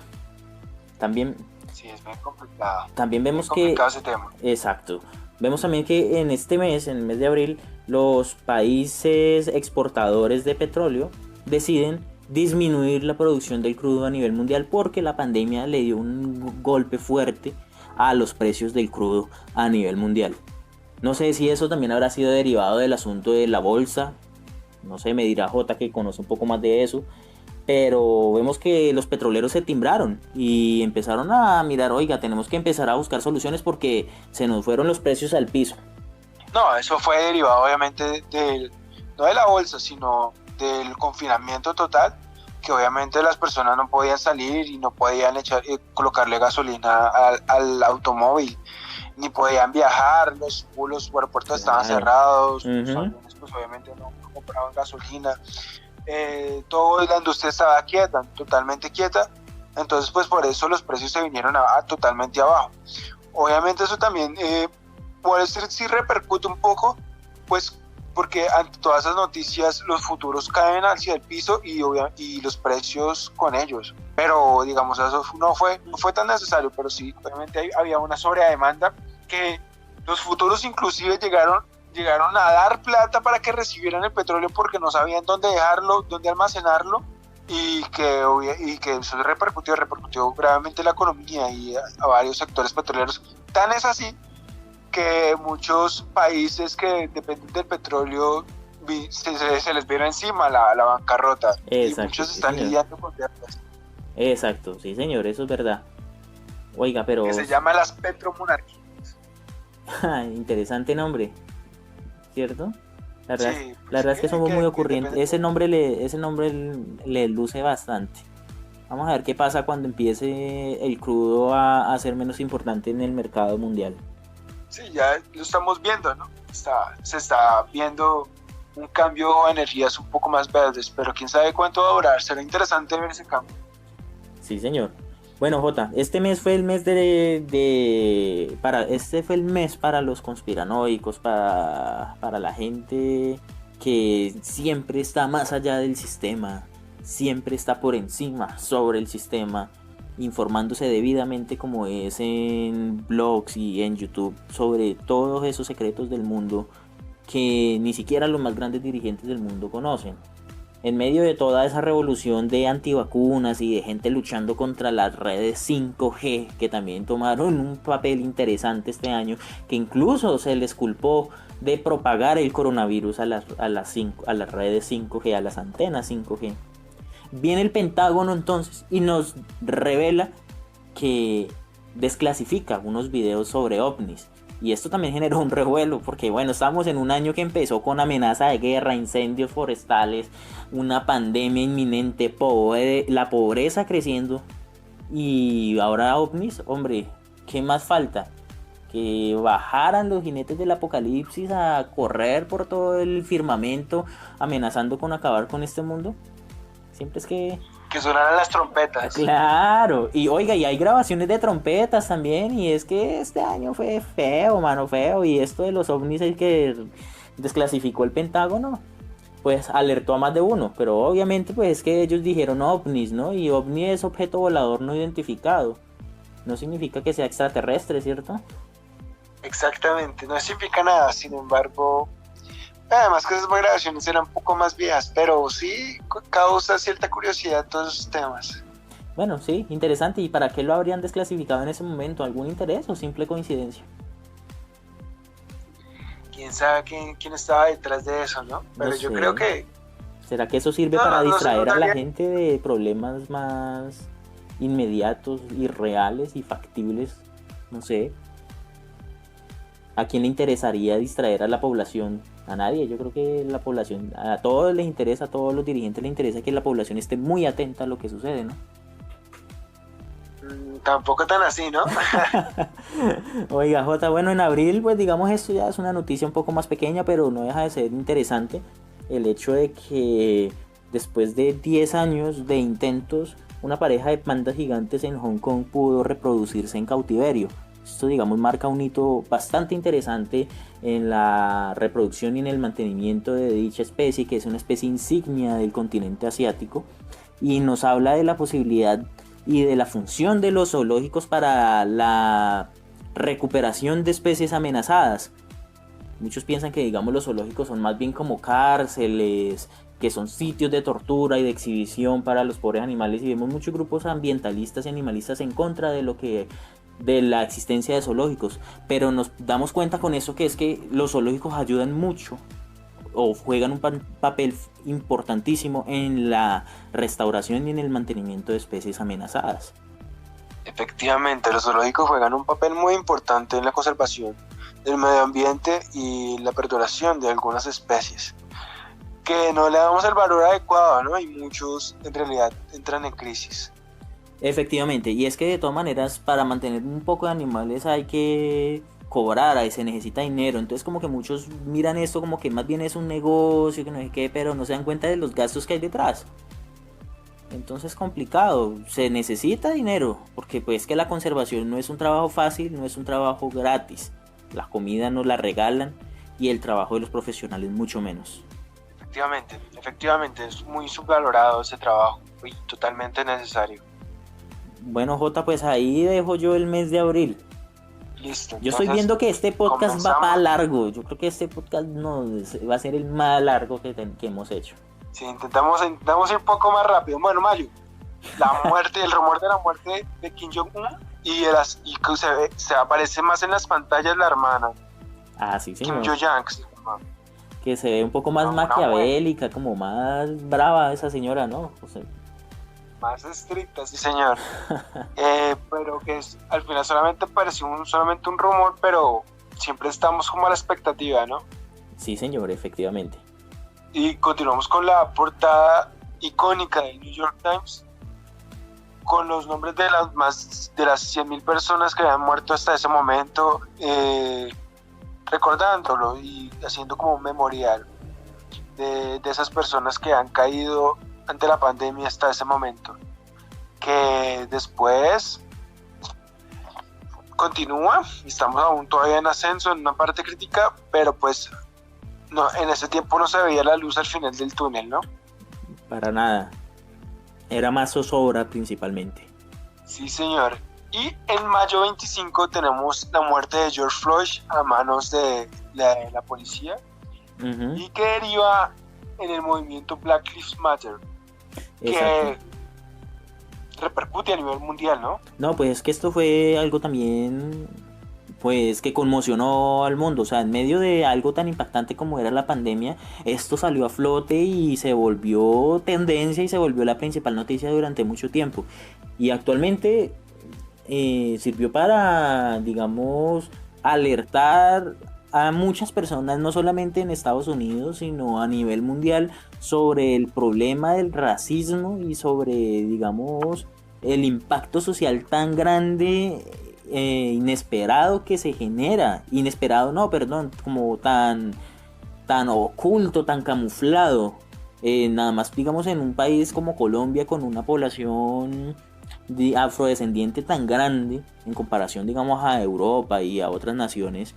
También... Sí, es bien complicado. También vemos que... ese tema. Exacto. Vemos también que en este mes, en el mes de abril, los países exportadores de petróleo deciden disminuir la producción del crudo a nivel mundial porque la pandemia le dio un golpe fuerte a los precios del crudo a nivel mundial. No sé si eso también habrá sido derivado del asunto de la bolsa. No sé, me dirá Jota que conoce un poco más de eso. Pero vemos que los petroleros se timbraron y empezaron a mirar, oiga, tenemos que empezar a buscar soluciones porque se nos fueron los precios al piso. No, eso fue derivado obviamente no de la bolsa, sino del confinamiento total, que obviamente las personas no podían salir y no podían colocarle gasolina al automóvil, ni podían viajar, los aeropuertos estaban cerrados, los aviones pues obviamente no compraban gasolina. Toda la industria estaba quieta, totalmente quieta, entonces pues por eso los precios se vinieron totalmente abajo. Obviamente eso también puede ser sí repercute un poco, pues porque ante todas esas noticias los futuros caen hacia el piso y los precios con ellos, pero digamos eso no fue tan necesario, pero sí obviamente había una sobredemanda que los futuros inclusive llegaron a dar plata para que recibieran el petróleo porque no sabían dónde dejarlo, dónde almacenarlo, y que eso repercutió gravemente en la economía y a varios sectores petroleros. Tan es así que muchos países que dependen del petróleo se les vino encima la bancarrota. Exacto, y muchos están sí, lidiando con deudas. Exacto, sí señor, eso es verdad. Oiga, pero... Que se llama las petromonarquías. Interesante nombre, ¿cierto? La verdad es que somos muy ocurrentes. Ese nombre le luce bastante. Vamos a ver qué pasa cuando empiece el crudo a ser menos importante en el mercado mundial. Sí, ya lo estamos viendo, ¿no? Se está viendo un cambio a energías un poco más verdes, pero quién sabe cuánto va a durar. Será interesante ver ese cambio. Sí, señor. Bueno, Jota, este mes fue el mes este fue el mes para los conspiranoicos, para la gente que siempre está más allá del sistema, siempre está por encima, sobre el sistema, informándose debidamente como es en blogs y en YouTube sobre todos esos secretos del mundo que ni siquiera los más grandes dirigentes del mundo conocen. En medio de toda esa revolución de antivacunas y de gente luchando contra las redes 5G, que también tomaron un papel interesante este año, que incluso se les culpó de propagar el coronavirus a las redes 5G, a las antenas 5G. Viene el Pentágono entonces y nos revela que desclasifica unos videos sobre ovnis. Y esto también generó un revuelo porque bueno, estamos en un año que empezó con amenaza de guerra, incendios forestales, una pandemia inminente, la pobreza creciendo y ahora ovnis, hombre, ¿qué más falta? Que bajaran los jinetes del apocalipsis a correr por todo el firmamento amenazando con acabar con este mundo. Siempre es que sonaran las trompetas. Claro, y oiga, y hay grabaciones de trompetas también, y es que este año fue feo, mano, feo, y esto de los ovnis es que desclasificó el Pentágono. pues alertó a más de uno, pero obviamente pues es que ellos dijeron ovnis, ¿no? Y ovni es objeto volador no identificado. No significa que sea extraterrestre, ¿cierto? Exactamente, no significa nada, sin embargo, además que esas grabaciones eran un poco más viejas, pero sí causa cierta curiosidad todos esos temas. Bueno, sí, interesante. ¿Y para qué lo habrían desclasificado en ese momento? ¿Algún interés o simple coincidencia? Quién sabe quién estaba detrás de eso, ¿no? Pero No yo sé. creo que... ¿Será que eso sirve para distraer a la gente de problemas más inmediatos y reales y factibles? No sé. ¿A quién le interesaría distraer a la población? A nadie. Yo creo que la población, a todos les interesa, a todos los dirigentes les interesa que la población esté muy atenta a lo que sucede, ¿no? Tampoco tan así, ¿no? Oiga, Jota, bueno, en abril, pues digamos, esto ya es una noticia un poco más pequeña, pero no deja de ser interesante el hecho de que después de 10 años de intentos, una pareja de pandas gigantes en Hong Kong pudo reproducirse en cautiverio. Esto, digamos, marca un hito bastante interesante en la reproducción y en el mantenimiento de dicha especie, que es una especie insignia del continente asiático, y nos habla de la posibilidad y de la función de los zoológicos para la recuperación de especies amenazadas. Muchos piensan que, digamos, los zoológicos son más bien como cárceles, que son sitios de tortura y de exhibición para los pobres animales, y vemos muchos grupos ambientalistas y animalistas en contra de la existencia de zoológicos, pero nos damos cuenta con eso que es que los zoológicos ayudan mucho o juegan un papel importantísimo en la restauración y en el mantenimiento de especies amenazadas. Efectivamente, los zoológicos juegan un papel muy importante en la conservación del medio ambiente y la perduración de algunas especies que no le damos el valor adecuado, ¿no? Y muchos en realidad entran en crisis. Efectivamente, y es que de todas maneras para mantener un poco de animales hay que cobrar, ahí se necesita dinero, entonces como que muchos miran esto como que más bien es un negocio, que no sé qué, pero no se dan cuenta de los gastos que hay detrás. Entonces es complicado, se necesita dinero, porque pues que la conservación no es un trabajo fácil, no es un trabajo gratis, la comida nos la regalan y el trabajo de los profesionales mucho menos. Efectivamente, es muy subvalorado ese trabajo y totalmente necesario. Bueno, Jota, pues ahí dejo yo el mes de abril. Listo. Yo estoy viendo que este podcast va para largo. Yo creo que este podcast no va a ser el más largo que hemos hecho. Sí, intentamos ir un poco más rápido. Bueno, Mayo, el rumor de la muerte de Kim Jong-un y que se aparece más en las pantallas la hermana. Ah, sí, señor. Kim Yo-young. Que se ve un poco más maquiavélica, como más brava esa señora, ¿no? O sea, más estricta, sí señor. Pero que al final solamente pareció solamente un rumor, pero siempre estamos como a la expectativa, ¿no? Sí señor, efectivamente. Y continuamos con la portada icónica del New York Times, con los nombres de las 100.000 personas que habían muerto hasta ese momento, recordándolo y haciendo como un memorial de esas personas que han caído ante la pandemia hasta ese momento, que después continúa, estamos aún todavía en ascenso, en una parte crítica, pero pues no, en ese tiempo no se veía la luz al final del túnel, ¿no? Para nada, era más zozobra principalmente. Sí señor, y en mayo 25 tenemos la muerte de George Floyd a manos de la policía, y que deriva en el movimiento Black Lives Matter, que repercute a nivel mundial, ¿no? No, pues es que esto fue algo también, pues, que conmocionó al mundo. O sea, en medio de algo tan impactante como era la pandemia, esto salió a flote y se volvió tendencia y se volvió la principal noticia durante mucho tiempo. Y actualmente sirvió para, digamos, alertar a muchas personas, no solamente en Estados Unidos, sino a nivel mundial, sobre el problema del racismo y sobre, digamos, el impacto social tan grande, inesperado que se genera. Como tan oculto, tan camuflado. Nada más, digamos, en un país como Colombia, con una población afrodescendiente tan grande, en comparación, digamos, a Europa y a otras naciones,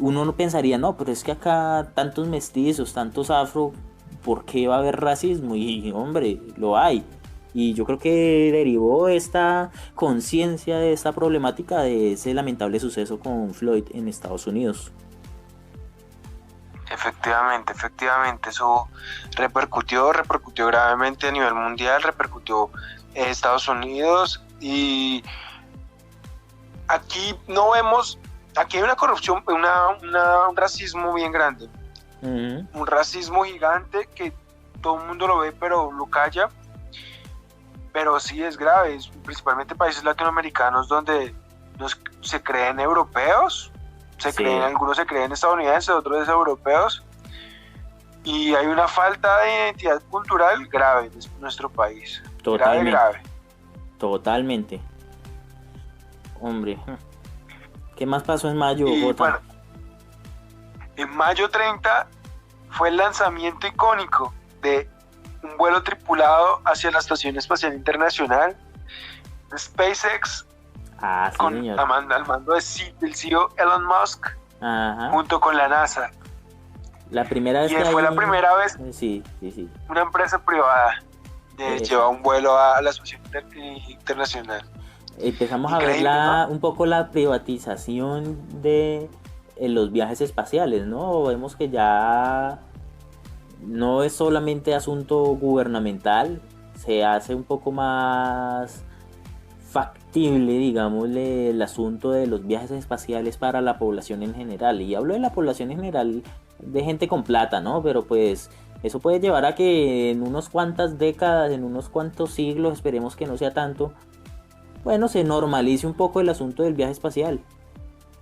uno no pensaría, no, pero es que acá tantos mestizos, tantos afro, ¿por qué va a haber racismo? Y hombre, lo hay. Y yo creo que derivó esta conciencia de esta problemática de ese lamentable suceso con Floyd en Estados Unidos. Efectivamente, eso repercutió gravemente a nivel mundial, repercutió en Estados Unidos, y aquí no vemos, aquí hay una corrupción, un racismo bien grande, un racismo gigante que todo el mundo lo ve pero lo calla, pero sí es grave, principalmente países latinoamericanos donde se creen europeos, algunos se creen estadounidenses, otros europeos, y hay una falta de identidad cultural grave en nuestro país. Grave. Totalmente. Hombre, ¿qué más pasó en mayo, Jota? Bueno, en mayo 30 fue el lanzamiento icónico de un vuelo tripulado hacia la Estación Espacial Internacional de SpaceX, con al mando del CEO Elon Musk, junto con la NASA. La primera vez y fue la primera vez sí. una empresa privada lleva un vuelo a la Estación Internacional. Empezamos a ver ¿no? un poco la privatización de los viajes espaciales, ¿no? Vemos que ya no es solamente asunto gubernamental, se hace un poco más factible, digámosle, el asunto de los viajes espaciales para la población en general. Y hablo de la población en general de gente con plata, ¿no? Pero pues eso puede llevar a que en unos cuantas décadas, en unos cuantos siglos, esperemos que no sea tanto, bueno, se normalice un poco el asunto del viaje espacial.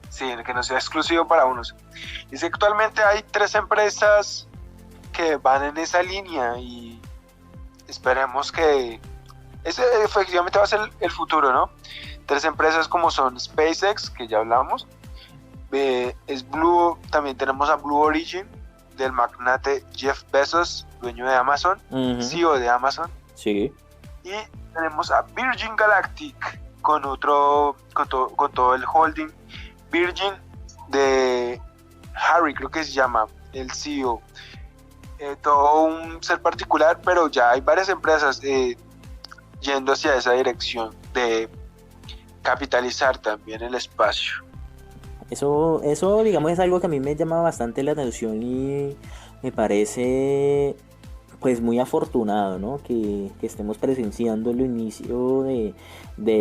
Sí, que no sea exclusivo para unos. Dice que actualmente hay 3 empresas que van en esa línea y esperemos que ese efectivamente va a ser el futuro, ¿no? 3 empresas como son SpaceX, que ya hablamos, es Blue, también tenemos a Blue Origin, del magnate Jeff Bezos, dueño de Amazon, CEO de Amazon. Sí. Y tenemos a Virgin Galactic, con todo el holding Virgin de Harry, creo que se llama, el CEO. Todo un ser particular, pero ya hay varias empresas yendo hacia esa dirección de capitalizar también el espacio. Eso digamos es algo que a mí me llama bastante la atención y me parece pues muy afortunado, ¿no? Que estemos presenciando el inicio de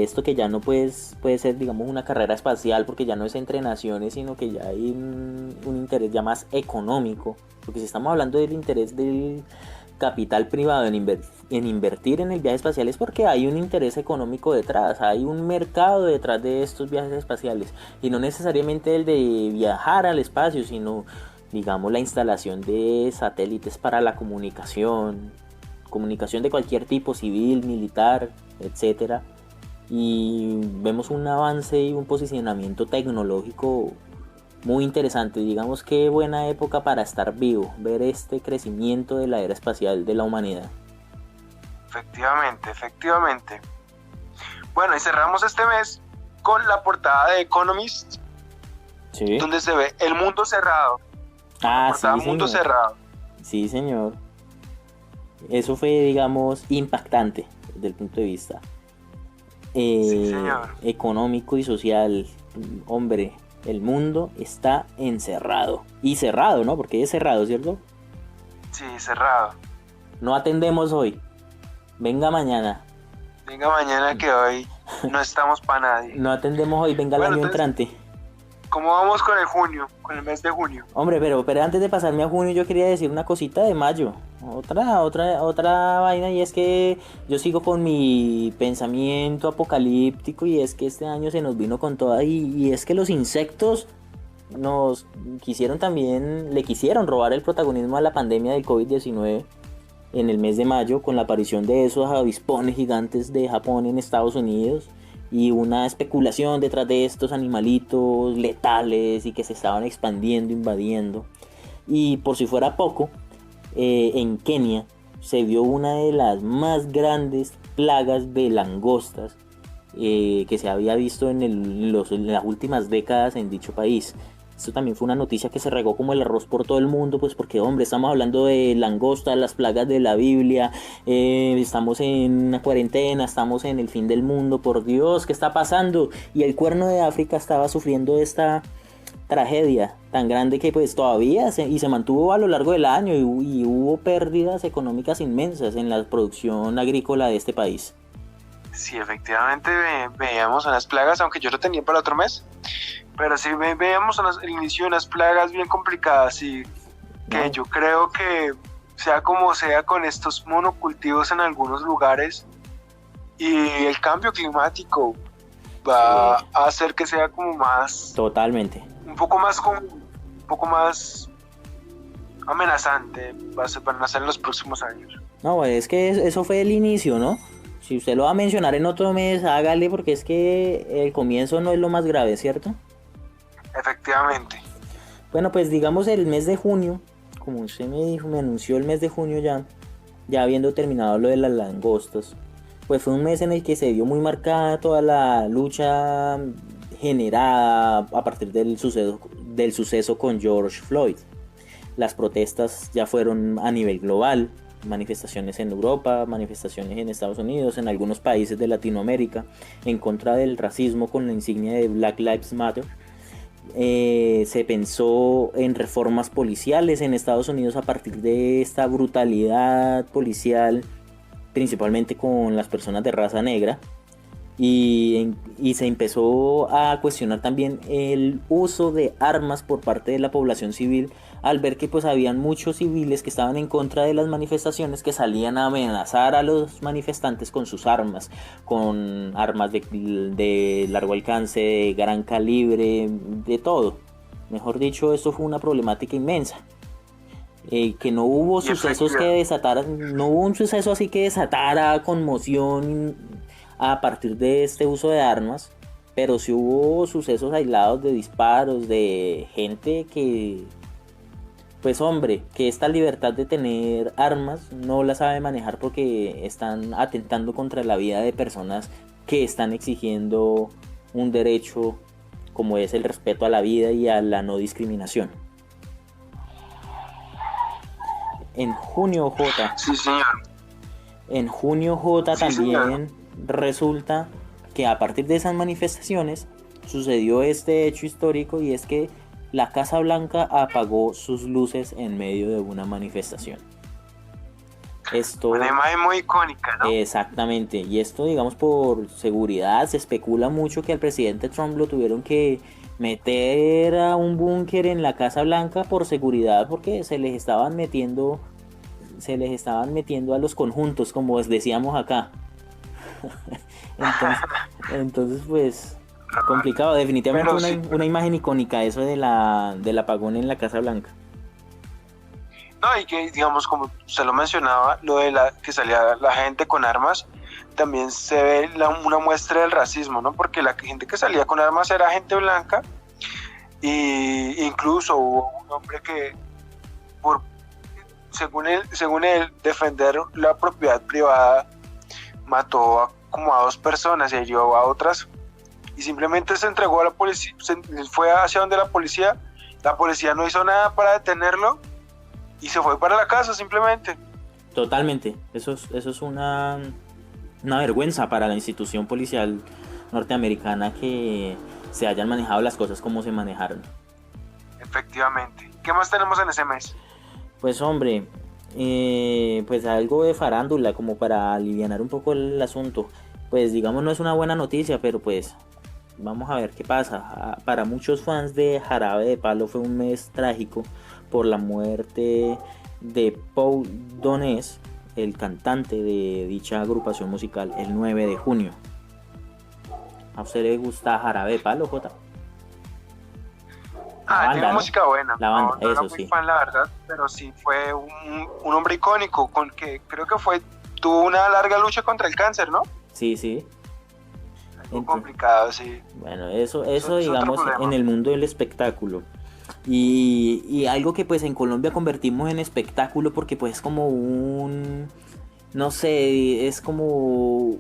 esto, que ya no puede ser, digamos, una carrera espacial, porque ya no es entre naciones, sino que ya hay un interés ya más económico, porque si estamos hablando del interés del capital privado en invertir en el viaje espacial, es porque hay un interés económico detrás, hay un mercado detrás de estos viajes espaciales, y no necesariamente el de viajar al espacio, sino, digamos, la instalación de satélites para la comunicación de cualquier tipo, civil, militar, etcétera. Y vemos un avance y un posicionamiento tecnológico muy interesante. Digamos que buena época para estar vivo, ver este crecimiento de la era espacial de la humanidad. Efectivamente. Bueno, y cerramos este mes con la portada de Economist, ¿sí? Donde se ve el mundo cerrado. Sí, mundo señor. Cerrado. Sí, señor. Eso fue, digamos, impactante desde el punto de vista sí, señor. Económico y social. Hombre, el mundo está encerrado. Y cerrado, ¿no? Porque es cerrado, ¿cierto? Sí, cerrado. No atendemos hoy. Venga mañana. Que hoy no estamos para nadie. No atendemos hoy, venga el año entrante. ¿Cómo vamos con el mes de junio? Hombre, pero antes de pasarme a junio, yo quería decir una cosita de mayo. Otra vaina, y es que yo sigo con mi pensamiento apocalíptico, y es que este año se nos vino con toda, y es que los insectos le quisieron robar el protagonismo a la pandemia del COVID-19 en el mes de mayo, con la aparición de esos avispones gigantes de Japón en Estados Unidos, y una especulación detrás de estos animalitos letales y que se estaban expandiendo, invadiendo. Y por si fuera poco, en Kenia se vio una de las más grandes plagas de langostas que se había visto en las últimas décadas en dicho país. Esto también fue una noticia que se regó como el arroz por todo el mundo, pues porque, hombre, estamos hablando de langostas, las plagas de la Biblia, estamos en una cuarentena, estamos en el fin del mundo, por Dios, ¿qué está pasando? Y el Cuerno de África estaba sufriendo esta tragedia tan grande que pues todavía se mantuvo a lo largo del año y hubo pérdidas económicas inmensas en la producción agrícola de este país. Sí, efectivamente veíamos unas plagas, aunque yo lo tenía para otro mes, pero sí veíamos el inicio de unas plagas bien complicadas y que yo creo que sea como sea con estos monocultivos en algunos lugares y el cambio climático va a hacer que sea como más... Totalmente. Un poco más amenazante van a ser en los próximos años. No, es que eso fue el inicio, ¿no? Si usted lo va a mencionar en otro mes, hágale, porque es que el comienzo no es lo más grave, ¿cierto? Efectivamente. Bueno, pues digamos el mes de junio, como usted me dijo, me anunció el mes de junio ya habiendo terminado lo de las langostas, pues fue un mes en el que se vio muy marcada toda la lucha generada a partir del suceso con George Floyd. Las protestas ya fueron a nivel global, manifestaciones en Europa, manifestaciones en Estados Unidos, en algunos países de Latinoamérica, en contra del racismo con la insignia de Black Lives Matter. Se pensó en reformas policiales en Estados Unidos a partir de esta brutalidad policial, principalmente con las personas de raza negra. Y se empezó a cuestionar también el uso de armas por parte de la población civil, al ver que pues habían muchos civiles que estaban en contra de las manifestaciones, que salían a amenazar a los manifestantes con sus armas, con armas de largo alcance, de gran calibre, de todo. Mejor dicho, esto fue una problemática inmensa. Que no hubo sucesos que desataran, no hubo un suceso así que desatara conmoción a partir de este uso de armas, pero sí hubo sucesos aislados de disparos, de gente que, pues hombre, que esta libertad de tener armas no la sabe manejar porque están atentando contra la vida de personas que están exigiendo un derecho como es el respeto a la vida y a la no discriminación. En junio, J. Sí, señor. En junio, J, también, señor. Resulta que a partir de esas manifestaciones sucedió este hecho histórico, y es que la Casa Blanca apagó sus luces en medio de una manifestación. Esto, una imagen muy icónica, ¿no? Exactamente, y esto, digamos, por seguridad, se especula mucho que al presidente Trump lo tuvieron que meter a un búnker en la Casa Blanca por seguridad, porque se les estaban metiendo a los conjuntos, como decíamos acá. entonces pues complicado, definitivamente una imagen icónica eso del apagón en la Casa Blanca. No, y que digamos, como usted lo mencionaba, lo de que salía la gente con armas, también se ve una muestra del racismo, ¿no? Porque la gente que salía con armas era gente blanca, y incluso hubo un hombre que según él defender la propiedad privada, mató como a 2 personas y hirió a otras, y simplemente se entregó a la policía, fue hacia donde la policía no hizo nada para detenerlo y se fue para la casa simplemente. Totalmente, eso es una vergüenza para la institución policial norteamericana que se hayan manejado las cosas como se manejaron. Efectivamente. ¿Qué más tenemos en ese mes? Pues hombre, pues algo de farándula como para alivianar un poco el asunto. Pues digamos, no es una buena noticia, pero pues vamos a ver qué pasa. Para muchos fans de Jarabe de Palo fue un mes trágico por la muerte de Paul Donés, el cantante de dicha agrupación musical, el 9 de junio. ¿A usted le gusta Jarabe de Palo, Jota? Tiene música buena. La banda, no eso era muy sí. fan, la verdad, pero sí fue un hombre icónico, con que creo que tuvo una larga lucha contra el cáncer, ¿no? Sí. Muy complicado, sí. Bueno, eso digamos en el mundo del espectáculo. Y algo que pues en Colombia convertimos en espectáculo porque pues como no sé, es como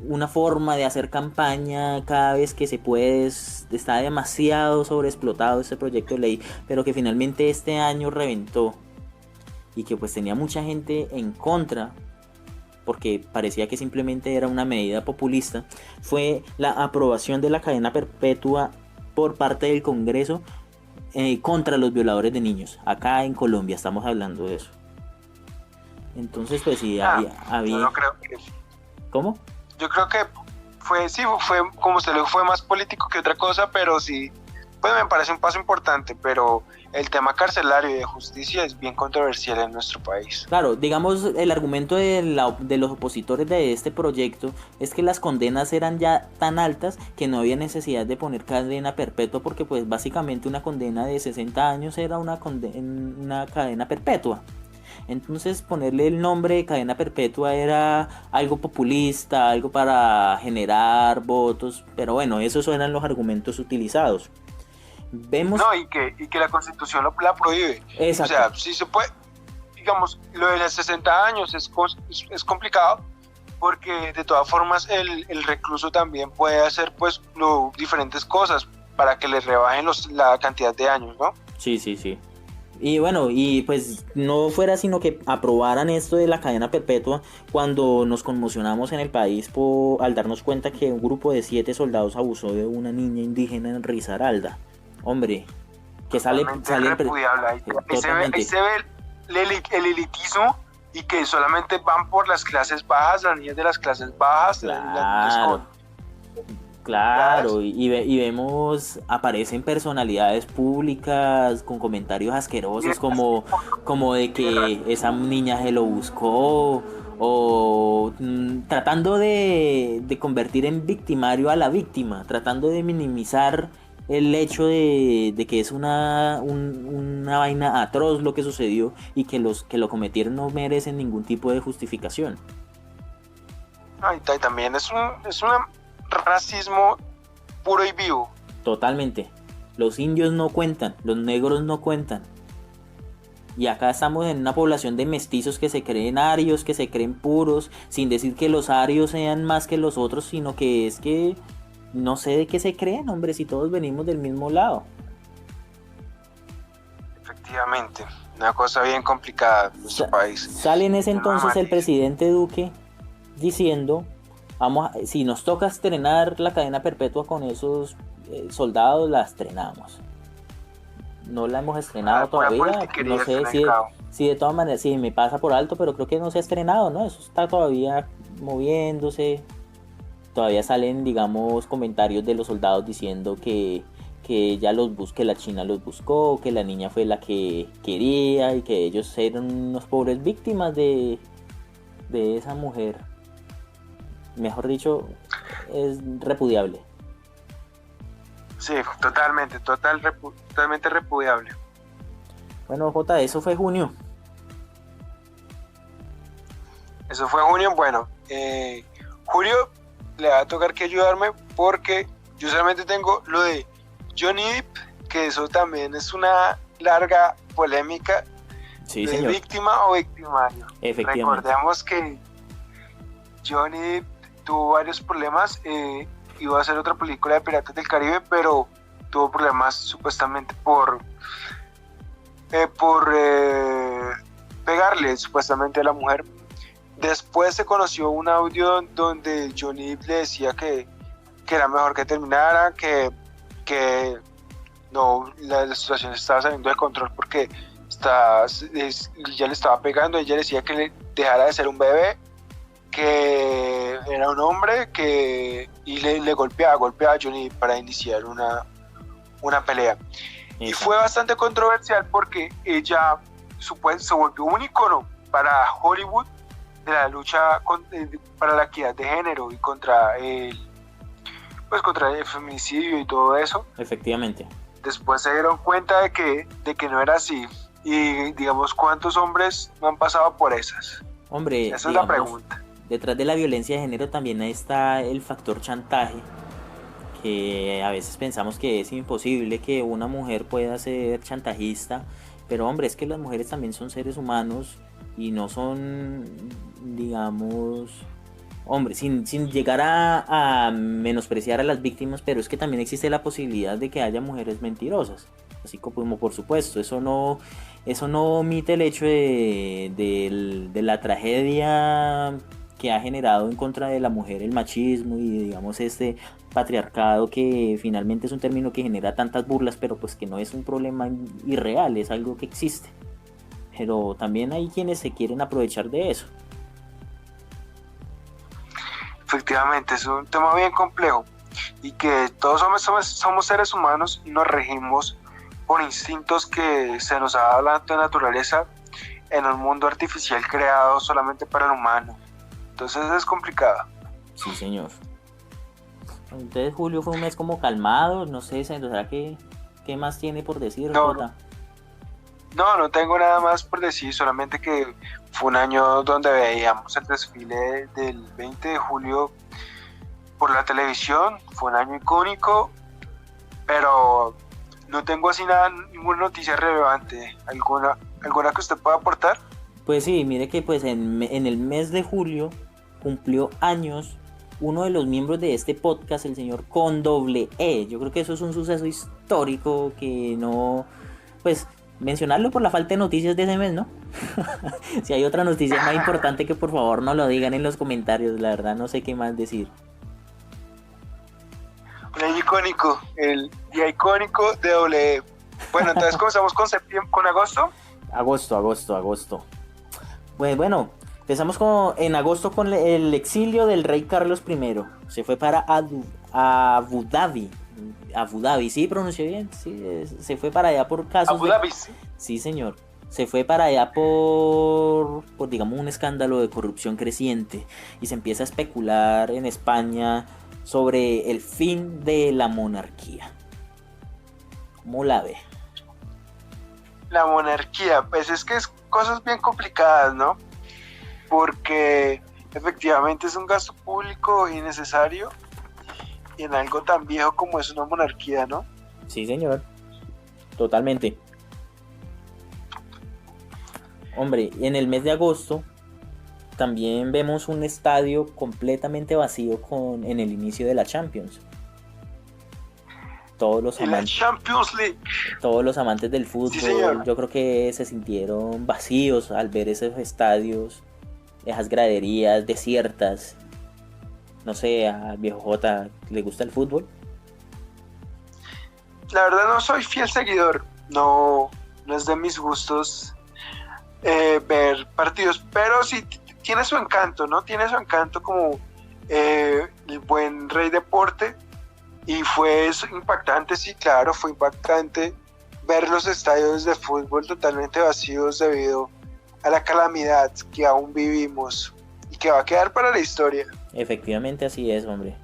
una forma de hacer campaña cada vez que se puede. Está demasiado sobreexplotado este proyecto de ley, pero que finalmente este año reventó y que pues tenía mucha gente en contra porque parecía que simplemente era una medida populista, fue la aprobación de la cadena perpetua por parte del Congreso contra los violadores de niños. Acá en Colombia estamos hablando de eso. Entonces pues sí, había... Yo no creo que... ¿Cómo? Yo creo que fue como usted lo dijo, fue más político que otra cosa, pero sí, pues me parece un paso importante, pero el tema carcelario y de justicia es bien controversial en nuestro país. Claro, digamos, el argumento de los opositores de este proyecto es que las condenas eran ya tan altas que no había necesidad de poner cadena perpetua, porque pues básicamente una condena de 60 años era una cadena perpetua. Entonces ponerle el nombre de cadena perpetua era algo populista, algo para generar votos, pero bueno, esos eran los argumentos utilizados. Vemos... No, y que la Constitución la prohíbe. Exacto. O sea, si se puede, digamos, lo de los 60 años es complicado, porque de todas formas el recluso también puede hacer pues diferentes cosas para que le rebajen la cantidad de años, ¿no? Sí. Y bueno, y pues no fuera sino que aprobaran esto de la cadena perpetua cuando nos conmocionamos en el país al darnos cuenta que un grupo de 7 soldados abusó de una niña indígena en Risaralda. Hombre, que sale repudiable. Ahí se ve el elitismo y que solamente van por las clases bajas, las niñas de las clases bajas. Claro, y vemos, aparecen personalidades públicas con comentarios asquerosos como de que esa niña se lo buscó, o tratando de convertir en victimario a la víctima, tratando de minimizar el hecho de que es una vaina atroz lo que sucedió y que los que lo cometieron no merecen ningún tipo de justificación. Y también es un racismo puro y vivo. Totalmente. Los indios no cuentan, los negros no cuentan. Y acá estamos en una población de mestizos que se creen arios, que se creen puros, sin decir que los arios sean más que los otros, sino que es que no sé de qué se creen, hombre, si todos venimos del mismo lado. Efectivamente, una cosa bien complicada en nuestro país. Sale en ese entonces el presidente Duque diciendo: si nos toca estrenar la cadena perpetua con esos soldados, la estrenamos. No la hemos estrenado todavía. No sé si de todas maneras, si me pasa por alto, pero creo que no se ha estrenado, ¿no? Eso está todavía moviéndose. Todavía salen, digamos, comentarios de los soldados diciendo que ya que la China los buscó, que la niña fue la que quería y que ellos eran unos pobres víctimas de esa mujer. Mejor dicho, es repudiable. Sí, totalmente repudiable. Bueno, Jota, eso fue junio. Bueno, Julio le va a tocar que ayudarme porque yo solamente tengo lo de Johnny Depp, que eso también es una larga polémica, sí, de señor. Víctima o victimario. Efectivamente. Recordemos que Johnny Depp tuvo varios problemas, iba a hacer otra película de Piratas del Caribe, pero tuvo problemas supuestamente por pegarle supuestamente a la mujer. Después se conoció un audio donde Johnny Depp le decía que era mejor que terminara, que no, la situación estaba saliendo de control porque ya le estaba pegando. Ella decía que le dejara de ser un bebé, que era un hombre, y le golpeaba a Johnny Depp para iniciar una pelea. Y fue bastante controversial porque ella se volvió un icono para Hollywood de la lucha para la equidad de género y contra el feminicidio y todo eso. Efectivamente. Después se dieron cuenta de que no era así. Y digamos, ¿cuántos hombres no han pasado por esas? Hombre, esa es la pregunta. Detrás de la violencia de género también está el factor chantaje, que a veces pensamos que es imposible que una mujer pueda ser chantajista, pero hombre, es que las mujeres también son seres humanos y no son, digamos, hombre, sin llegar a menospreciar a las víctimas, pero es que también existe la posibilidad de que haya mujeres mentirosas. Así como por supuesto, eso no omite el hecho de la tragedia que ha generado en contra de la mujer el machismo y digamos este patriarcado, que finalmente es un término que genera tantas burlas, pero pues que no es un problema irreal, es algo que existe. Pero también hay quienes se quieren aprovechar de eso. Efectivamente, es un tema bien complejo y que todos somos seres humanos y nos regimos por instintos que se nos ha dado la naturaleza en un mundo artificial creado solamente para el humano. Entonces es complicado. Sí, señor. Entonces julio fue un mes como calmado, no sé, ¿será que qué más tiene por decir, Jota? No tengo nada más por decir, solamente que fue un año donde veíamos el desfile del 20 de julio por la televisión, fue un año icónico, pero no tengo así ninguna noticia relevante. ¿Alguna que usted pueda aportar? Pues sí, mire que pues en el mes de julio cumplió años uno de los miembros de este podcast, el señor con doble E. Yo creo que eso es un suceso histórico que no, pues mencionarlo por la falta de noticias de ese mes, ¿no? Si hay otra noticia más importante, que por favor no lo digan en los comentarios, la verdad no sé qué más decir. Un año icónico, el día icónico de doble E. Bueno, entonces comenzamos con agosto. Agosto. Pues bueno, empezamos en agosto con el exilio del rey Carlos I. Se fue para Abu Dhabi. ¿Sí pronunció bien? Sí, se fue para allá por casos Abu Dhabi, sí. Sí, señor. Se fue para allá por digamos un escándalo de corrupción creciente y se empieza a especular en España sobre el fin de la monarquía. ¿Cómo la ve? La monarquía, pues es que es cosas bien complicadas, ¿no? Porque efectivamente es un gasto público innecesario y en algo tan viejo como es una monarquía, ¿no? Sí, señor. Totalmente. Hombre, en el mes de agosto también vemos un estadio completamente vacío en el inicio de la Champions. Todos los amantes del fútbol, sí, yo creo que se sintieron vacíos al ver esos estadios, esas graderías desiertas. No sé, a viejo J, ¿le gusta el fútbol? La verdad no soy fiel seguidor, no es de mis gustos ver partidos, pero sí tiene su encanto, ¿no? Tiene su encanto como el buen rey deporte. Y fue impactante, sí, claro, fue impactante ver los estadios de fútbol totalmente vacíos debido a la calamidad que aún vivimos y que va a quedar para la historia. Efectivamente así es, hombre.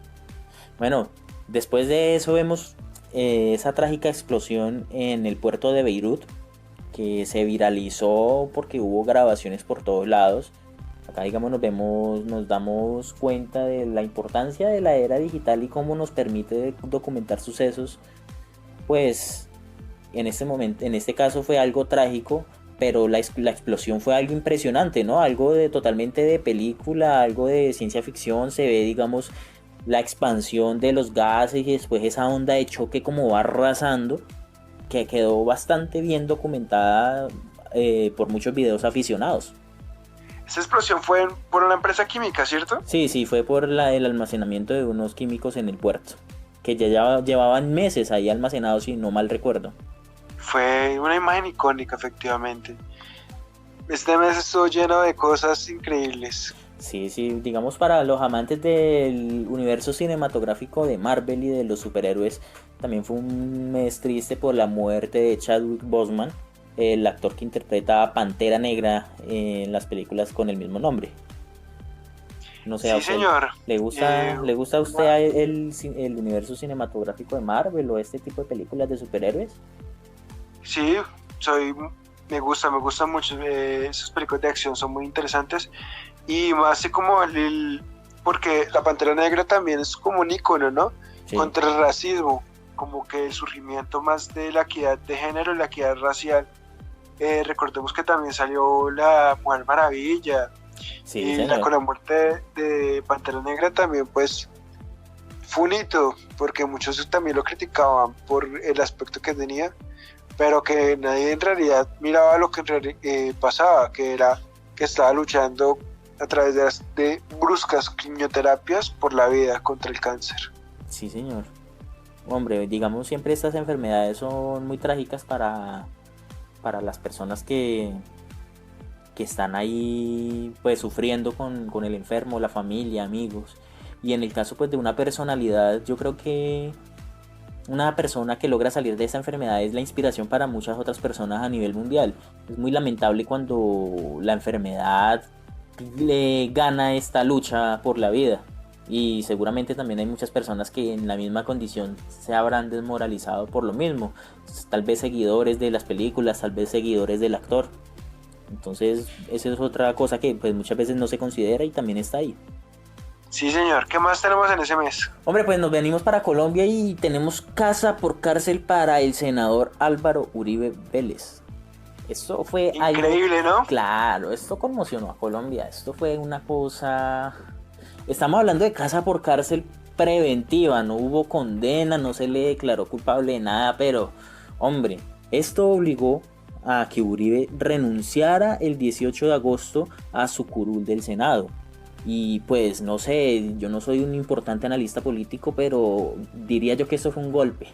Bueno, después de eso vemos esa trágica explosión en el puerto de Beirut, que se viralizó porque hubo grabaciones por todos lados. Acá digamos nos damos cuenta de la importancia de la era digital y cómo nos permite documentar sucesos. Pues en este caso fue algo trágico, pero la explosión fue algo impresionante, ¿no? Algo totalmente de película, algo de ciencia ficción. Se ve digamos la expansión de los gases y después esa onda de choque como va arrasando, que quedó bastante bien documentada por muchos videos aficionados. Esa explosión fue por una empresa química, ¿cierto? Sí, fue por el almacenamiento de unos químicos en el puerto, que ya llevaban meses ahí almacenados, si no mal recuerdo. Fue una imagen icónica, efectivamente. Este mes estuvo lleno de cosas increíbles. Sí, digamos para los amantes del universo cinematográfico de Marvel y de los superhéroes, también fue un mes triste por la muerte de Chadwick Boseman, el actor que interpreta a Pantera Negra en las películas con el mismo nombre. No sé, sí, señor. ¿Le gusta a usted el universo cinematográfico de Marvel o este tipo de películas de superhéroes? Sí, me gusta mucho. Esas películas de acción son muy interesantes y más así como porque la Pantera Negra también es como un ícono, ¿no? Sí. Contra el racismo, como que el surgimiento más de la equidad de género y la equidad racial. Recordemos que también salió la Mujer Maravilla Sí, y señor. con la muerte de Pantera Negra también pues fue un hito, porque muchos también lo criticaban por el aspecto que tenía, pero que nadie en realidad miraba lo que pasaba, que era que estaba luchando a través de bruscas quimioterapias por la vida contra el cáncer. Sí, señor. Hombre, digamos, siempre estas enfermedades son muy trágicas para las personas que están ahí pues sufriendo con el enfermo, la familia, amigos. Y en el caso pues de una personalidad, yo creo que una persona que logra salir de esa enfermedad es la inspiración para muchas otras personas a nivel mundial. Es muy lamentable cuando la enfermedad le gana esta lucha por la vida. Y seguramente también hay muchas personas que en la misma condición se habrán desmoralizado por lo mismo. Tal vez seguidores de las películas, tal vez seguidores del actor. Entonces, esa es otra cosa que pues muchas veces no se considera y también está ahí. Sí, señor. ¿Qué más tenemos en ese mes? Hombre, pues nos venimos para Colombia y tenemos casa por cárcel para el senador Álvaro Uribe Vélez. Esto fue increíble, algo, ¿no? Claro, esto conmocionó a Colombia. Esto fue una cosa... Estamos hablando de casa por cárcel preventiva, no hubo condena, no se le declaró culpable de nada, pero, hombre, esto obligó a que Uribe renunciara el 18 de agosto a su curul del Senado. Y pues no sé, yo no soy un importante analista político, pero diría yo que eso fue un golpe.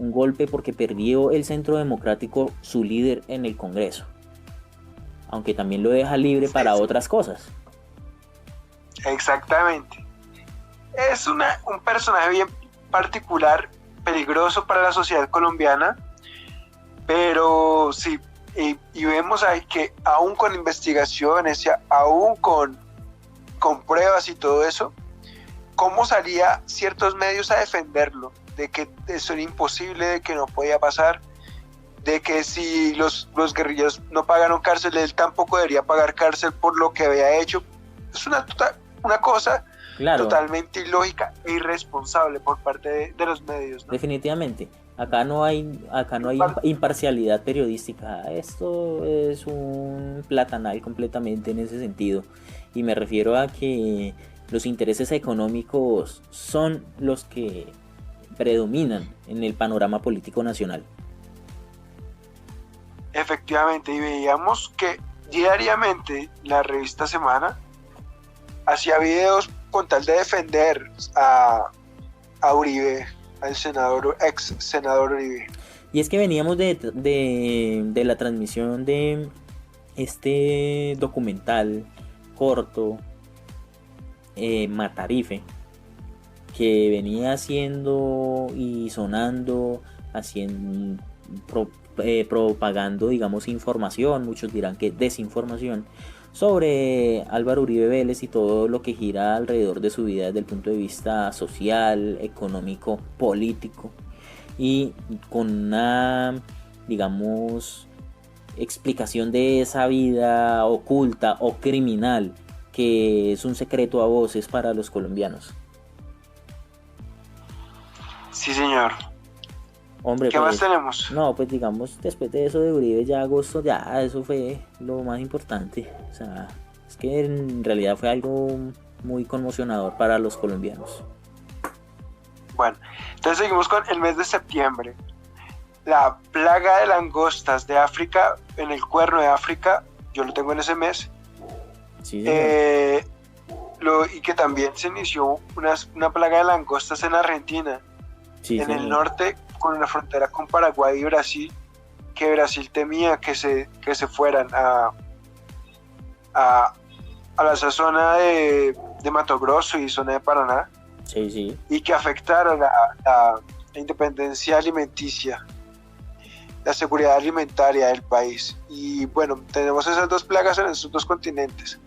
Un golpe porque perdió el Centro Democrático su líder en el Congreso. Aunque también lo deja libre para otras cosas. Exactamente. Es un personaje bien particular, peligroso para la sociedad colombiana, pero sí, y vemos ahí que aún con investigaciones, aún con pruebas y todo eso, cómo salía ciertos medios a defenderlo, de que eso era imposible, de que no podía pasar, de que si los guerrilleros no pagaron cárcel, él tampoco debería pagar cárcel por lo que había hecho. Es una cosa totalmente ilógica e irresponsable por parte de los medios, ¿no? Definitivamente. Acá no hay imparcialidad periodística. Esto es un platanal completamente en ese sentido. Y me refiero a que los intereses económicos son los que predominan en el panorama político nacional. Efectivamente, y veíamos que diariamente la revista Semana hacía videos con tal de defender a Uribe, al ex senador Uribe. Y es que veníamos de la transmisión de este documental corto, Matarife, que venía haciendo y sonando, propagando, digamos, información, muchos dirán que desinformación, sobre Álvaro Uribe Vélez y todo lo que gira alrededor de su vida desde el punto de vista social, económico, político, y con una, digamos, explicación de esa vida oculta o criminal que es un secreto a voces para los colombianos. Sí, señor. Hombre, ¿qué más tenemos? No, pues digamos, después de eso de Uribe, ya agosto, ya eso fue lo más importante. O sea, es que en realidad fue algo muy conmocionador para los colombianos. Bueno, entonces seguimos con el mes de septiembre. La plaga de langostas de África, en el Cuerno de África, yo lo tengo en ese mes. Sí, y que también se inició una plaga de langostas en Argentina, sí, en el norte, con la frontera con Paraguay y Brasil, que Brasil temía que se fueran a esa zona de Mato Grosso y zona de Paraná, sí. Y que afectaron la independencia alimenticia, la seguridad alimentaria del país. Y bueno, tenemos esas dos plagas en esos dos continentes.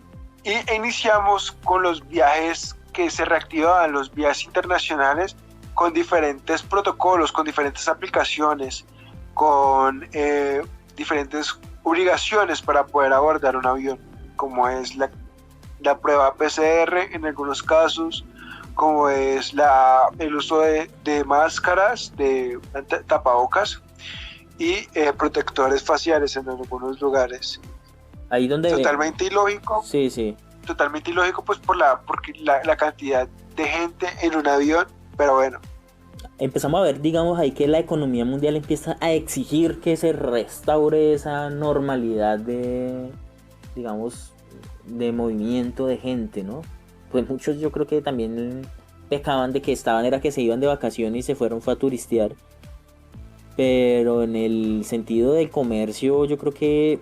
Y iniciamos con los viajes que se reactivaban, los viajes internacionales, con diferentes protocolos, con diferentes aplicaciones, con diferentes obligaciones para poder abordar un avión, como es la prueba PCR en algunos casos, como es el uso de máscaras, de tapabocas y protectores faciales en algunos lugares. Ahí donde... Totalmente ilógico. Sí, sí. Totalmente ilógico, pues porque la cantidad de gente en un avión, pero bueno. Empezamos a ver, digamos, ahí que la economía mundial empieza a exigir que se restaure esa normalidad de, digamos, de movimiento de gente, ¿no? Pues muchos yo creo que también pecaban de que era que se iban de vacaciones y se fue a turistear. Pero en el sentido del comercio, yo creo que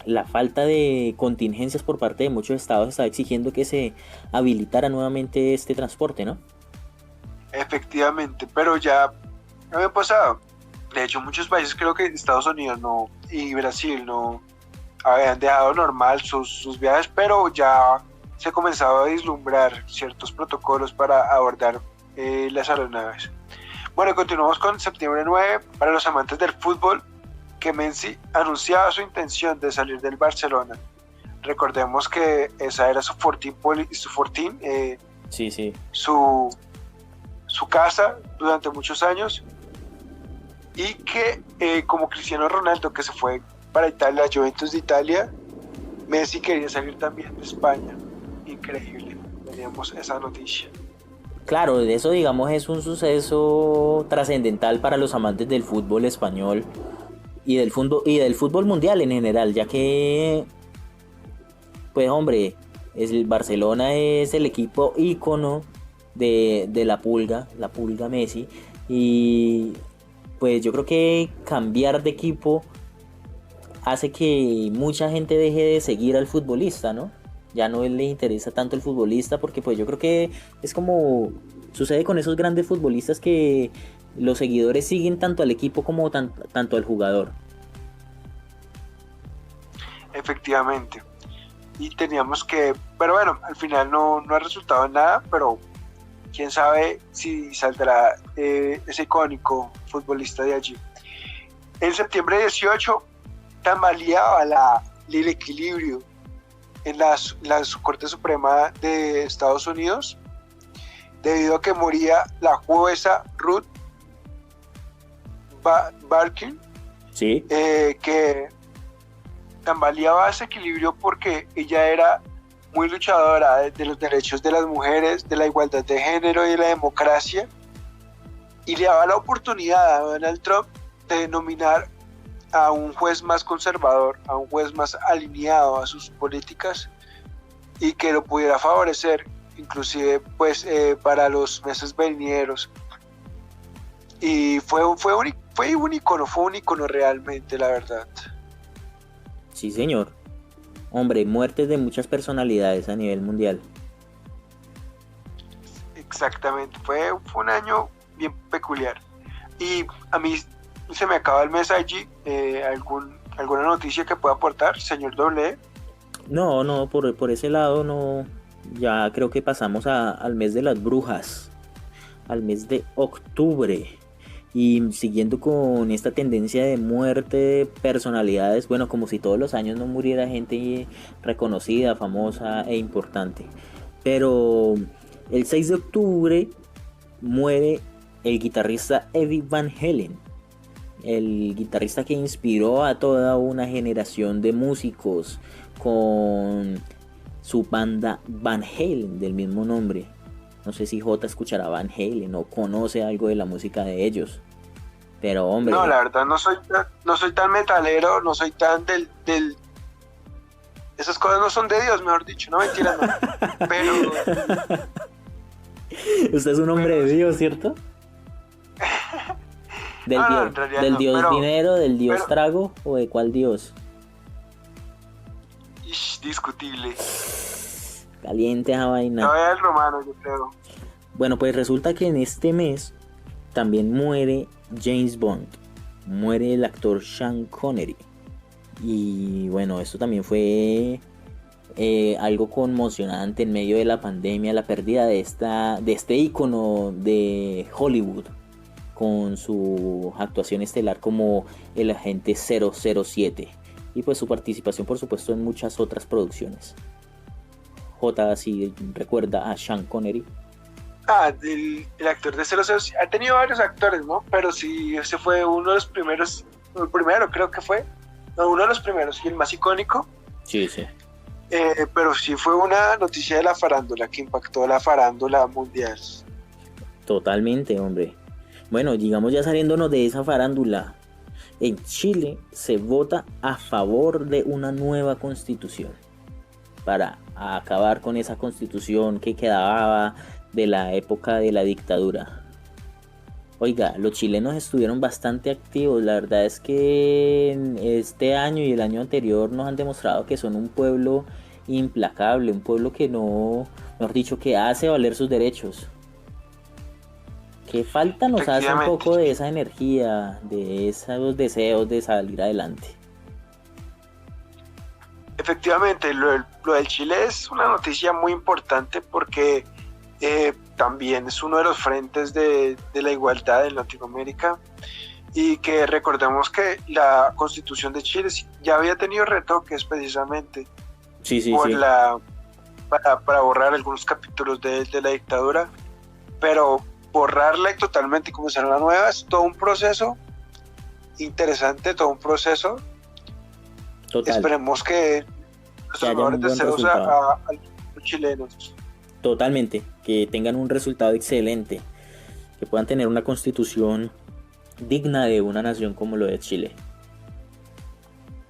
la falta de contingencias por parte de muchos estados está exigiendo que se habilitara nuevamente este transporte, ¿no? Efectivamente, pero ya había pasado. De hecho, muchos países, creo que Estados Unidos no y Brasil no habían dejado normal sus viajes, pero ya se comenzaba a vislumbrar ciertos protocolos para abordar las aeronaves. Bueno, continuamos con septiembre 9. Para los amantes del fútbol, que Messi anunciaba su intención de salir del Barcelona. Recordemos que esa era su fortín, sí. su casa durante muchos años, y que como Cristiano Ronaldo, que se fue para Italia, la Juventus de Italia, Messi quería salir también de España. Increíble, teníamos esa noticia. Claro, eso digamos es un suceso trascendental para los amantes del fútbol español y del fútbol mundial en general, ya que, pues hombre, el Barcelona es el equipo ícono de la pulga Messi, y pues yo creo que cambiar de equipo hace que mucha gente deje de seguir al futbolista, ¿no? Ya no le interesa tanto el futbolista, porque pues yo creo que es como sucede con esos grandes futbolistas, que los seguidores siguen tanto al equipo como tanto al jugador. Efectivamente. Y teníamos que, pero bueno, al final no ha resultado en nada, pero quién sabe si saldrá ese icónico futbolista de allí. En septiembre 18 tambaleaba el equilibrio en la Corte Suprema de Estados Unidos, debido a que moría la jueza Ruth Bader, ¿sí? Que tambaleaba ese equilibrio porque ella era muy luchadora de los derechos de las mujeres, de la igualdad de género y de la democracia, y le daba la oportunidad a Donald Trump de nominar a un juez más conservador, a un juez más alineado a sus políticas y que lo pudiera favorecer, inclusive pues para los meses venideros. Y fue un icono realmente, la verdad. Sí, señor. Hombre, muertes de muchas personalidades a nivel mundial. Exactamente, fue un año bien peculiar. Y a mí se me acaba el mes allí. ¿Alguna noticia que pueda aportar, señor Doble? No, por ese lado no. Ya creo que pasamos al mes de las brujas, al mes de octubre. Y siguiendo con esta tendencia de muerte de personalidades, bueno, como si todos los años no muriera gente reconocida, famosa e importante. Pero el 6 de octubre muere el guitarrista Eddie Van Halen, el guitarrista que inspiró a toda una generación de músicos con su banda Van Halen del mismo nombre. No sé si J escuchará Van Halen o conoce algo de la música de ellos. Pero hombre... No, la verdad no soy tan metalero, no soy tan del... Esas cosas no son de Dios, mejor dicho, no, mentira, no. Pero... Usted es un hombre de Dios, ¿cierto? ¿Del dios dinero, del dios trago o de cuál dios? Discutible. Caliente esa vaina. No, es el romano, yo creo. Bueno, pues resulta que en este mes también muere James Bond. Muere el actor Sean Connery. Y bueno, esto también fue algo conmocionante en medio de la pandemia, la pérdida de este ícono de Hollywood, con su actuación estelar como el agente 007 y pues su participación por supuesto en muchas otras producciones. J, si recuerda a Sean Connery. El actor de 007 ha tenido varios actores, ¿no? Pero sí, ese fue uno de los primeros, el primero creo que fue, no, uno de los primeros y el más icónico, Sí, sí. Pero sí fue una noticia de la farándula que impactó la farándula mundial. Totalmente, hombre. Bueno, digamos ya saliéndonos de esa farándula, en Chile se vota a favor de una nueva constitución para acabar con esa constitución que quedaba de la época de la dictadura. Oiga, los chilenos estuvieron bastante activos, la verdad es que este año y el año anterior nos han demostrado que son un pueblo implacable, un pueblo que no, mejor dicho, que hace valer sus derechos. Que falta nos hace un poco de esa energía, de esos deseos de salir adelante. Efectivamente, lo del Chile es una noticia muy importante porque también es uno de los frentes de la igualdad en Latinoamérica, y que recordemos que la Constitución de Chile ya había tenido retoques precisamente para borrar algunos capítulos de la dictadura, pero borrarla totalmente y comenzar una nueva es todo un proceso interesante, todo un proceso. Total. Esperemos que los mejores deseos a los chilenos. Totalmente, que tengan un resultado excelente, que puedan tener una constitución digna de una nación como lo de Chile.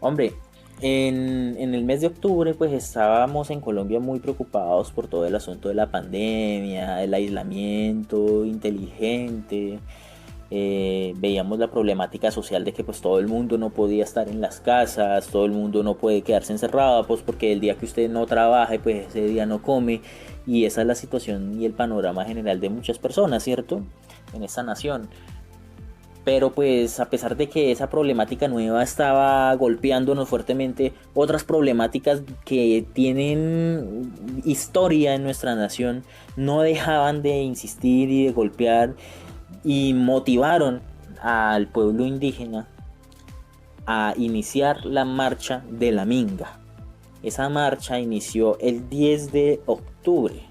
Hombre, en el mes de octubre pues estábamos en Colombia muy preocupados por todo el asunto de la pandemia, el aislamiento inteligente. Veíamos la problemática social de que pues todo el mundo no podía estar en las casas, todo el mundo no puede quedarse encerrado, pues porque el día que usted no trabaje pues ese día no come, y esa es la situación y el panorama general de muchas personas, ¿cierto? En esta nación. Pero pues a pesar de que esa problemática nueva estaba golpeándonos fuertemente, otras problemáticas que tienen historia en nuestra nación no dejaban de insistir y de golpear, y motivaron al pueblo indígena a iniciar la marcha de la Minga. Esa marcha inició el 10 de octubre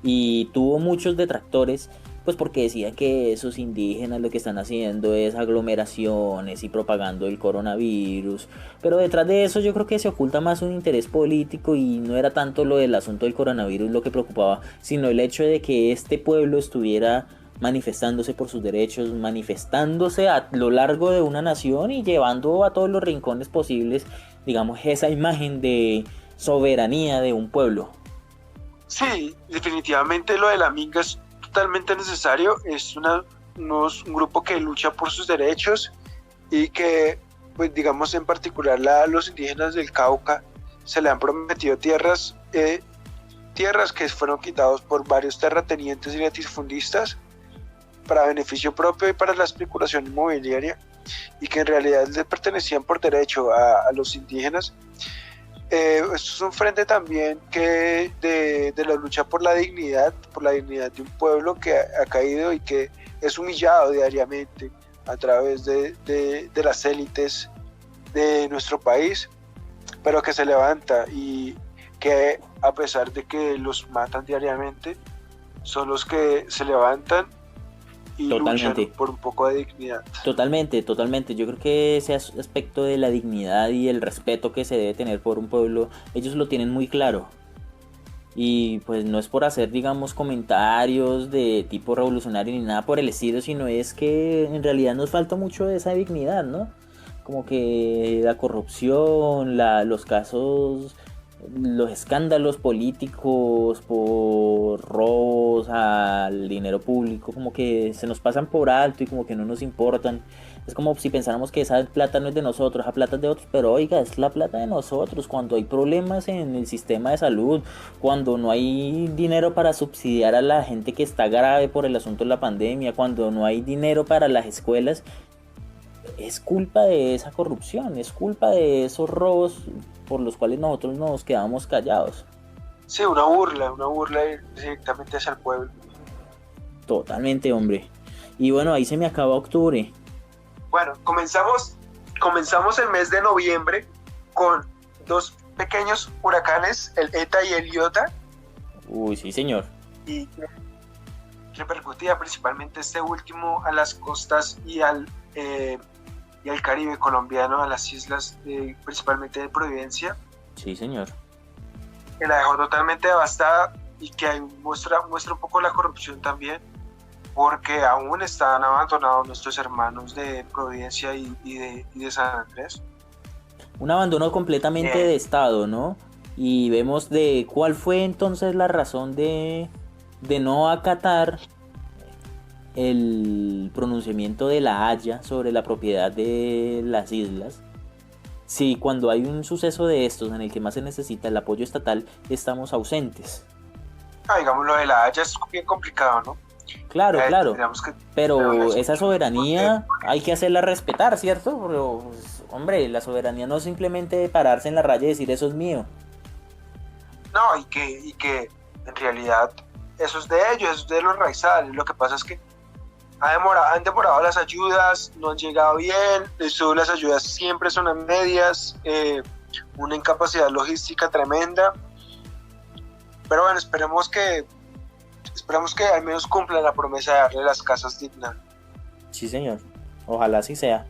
y tuvo muchos detractores, pues porque decían que esos indígenas lo que están haciendo es aglomeraciones y propagando el coronavirus, pero detrás de eso yo creo que se oculta más un interés político, y no era tanto lo del asunto del coronavirus lo que preocupaba, sino el hecho de que este pueblo estuviera manifestándose por sus derechos, manifestándose a lo largo de una nación y llevando a todos los rincones posibles, digamos, esa imagen de soberanía de un pueblo. Sí, definitivamente lo de la Minga es totalmente necesario. Es un grupo que lucha por sus derechos y que, pues digamos, en particular los indígenas del Cauca se le han prometido tierras que fueron quitados por varios terratenientes y latifundistas para beneficio propio y para la especulación inmobiliaria, y que en realidad le pertenecían por derecho a los indígenas. Esto es un frente también que de la lucha por la dignidad de un pueblo que ha caído y que es humillado diariamente a través de las élites de nuestro país, pero que se levanta, y que a pesar de que los matan diariamente, son los que se levantan y luchan por un poco de dignidad. Totalmente. Yo creo que ese aspecto de la dignidad y el respeto que se debe tener por un pueblo, ellos lo tienen muy claro. Y pues no es por hacer, digamos, comentarios de tipo revolucionario ni nada por el estilo, sino es que en realidad nos falta mucho de esa dignidad, ¿no? Como que la corrupción, los casos, los escándalos políticos por robos al dinero público, como que se nos pasan por alto y como que no nos importan. Es como si pensáramos que esa plata no es de nosotros, esa plata es de otros, pero oiga, es la plata de nosotros. Cuando hay problemas en el sistema de salud, cuando no hay dinero para subsidiar a la gente que está grave por el asunto de la pandemia, cuando no hay dinero para las escuelas, es culpa de esa corrupción, es culpa de esos robos por los cuales nosotros nos quedamos callados. Sí, una burla directamente hacia el pueblo. Totalmente, hombre. Y bueno, ahí se me acaba octubre. Bueno, comenzamos el mes de noviembre con dos pequeños huracanes, el ETA y el IOTA. Uy, sí, señor. Y repercutía principalmente este último a las costas y al Caribe colombiano, a las islas principalmente de Providencia. Sí, señor. Que la dejó totalmente devastada y que ahí muestra un poco la corrupción también, porque aún están abandonados nuestros hermanos de Providencia y de San Andrés. Un abandono completamente de Estado, ¿no? Y vemos de cuál fue entonces la razón de no acatar el pronunciamiento de La Haya sobre la propiedad de las islas. Si cuando hay un suceso de estos en el que más se necesita el apoyo estatal, estamos ausentes. Digamos, lo de La Haya es bien complicado, ¿no? Claro, pero esa soberanía hay que hacerla respetar, ¿cierto? Pero, pues, hombre, la soberanía no es simplemente pararse en la raya y decir eso es mío. No, y que en realidad eso es de ellos, eso es de los raizales. Lo que pasa es que han demorado las ayudas, no han llegado bien, las ayudas siempre son a medias, una incapacidad logística tremenda. Pero bueno, esperemos que al menos cumplan la promesa de darle las casas dignas. Sí, señor. Ojalá así sea.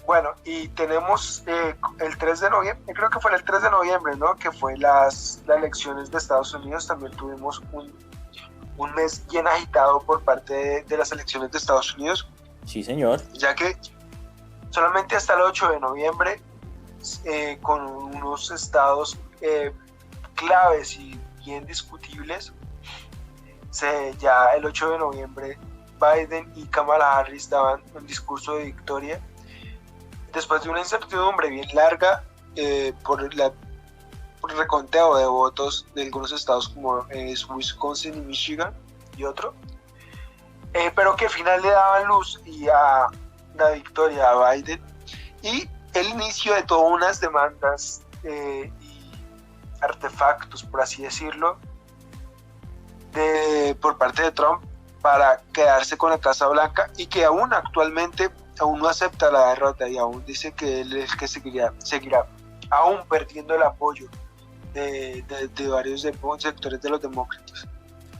Bueno, y tenemos el 3 de noviembre, creo que fue el 3 de noviembre, ¿no? Que fue las elecciones de Estados Unidos. También tuvimos un mes bien agitado por parte de las elecciones de Estados Unidos. Sí, señor. Ya que solamente hasta el 8 de noviembre, con unos estados claves y bien discutibles, ya el 8 de noviembre Biden y Kamala Harris daban un discurso de victoria después de una incertidumbre bien larga por el reconteo de votos de algunos estados como Wisconsin y Michigan y otro, pero que al final le daban luz y a la victoria a Biden y el inicio de todas unas demandas y artefactos, por así decirlo, por parte de Trump para quedarse con la Casa Blanca, y que aún actualmente aún no acepta la derrota y aún dice que él es el que seguirá aún perdiendo el apoyo de varios sectores de los demócratas.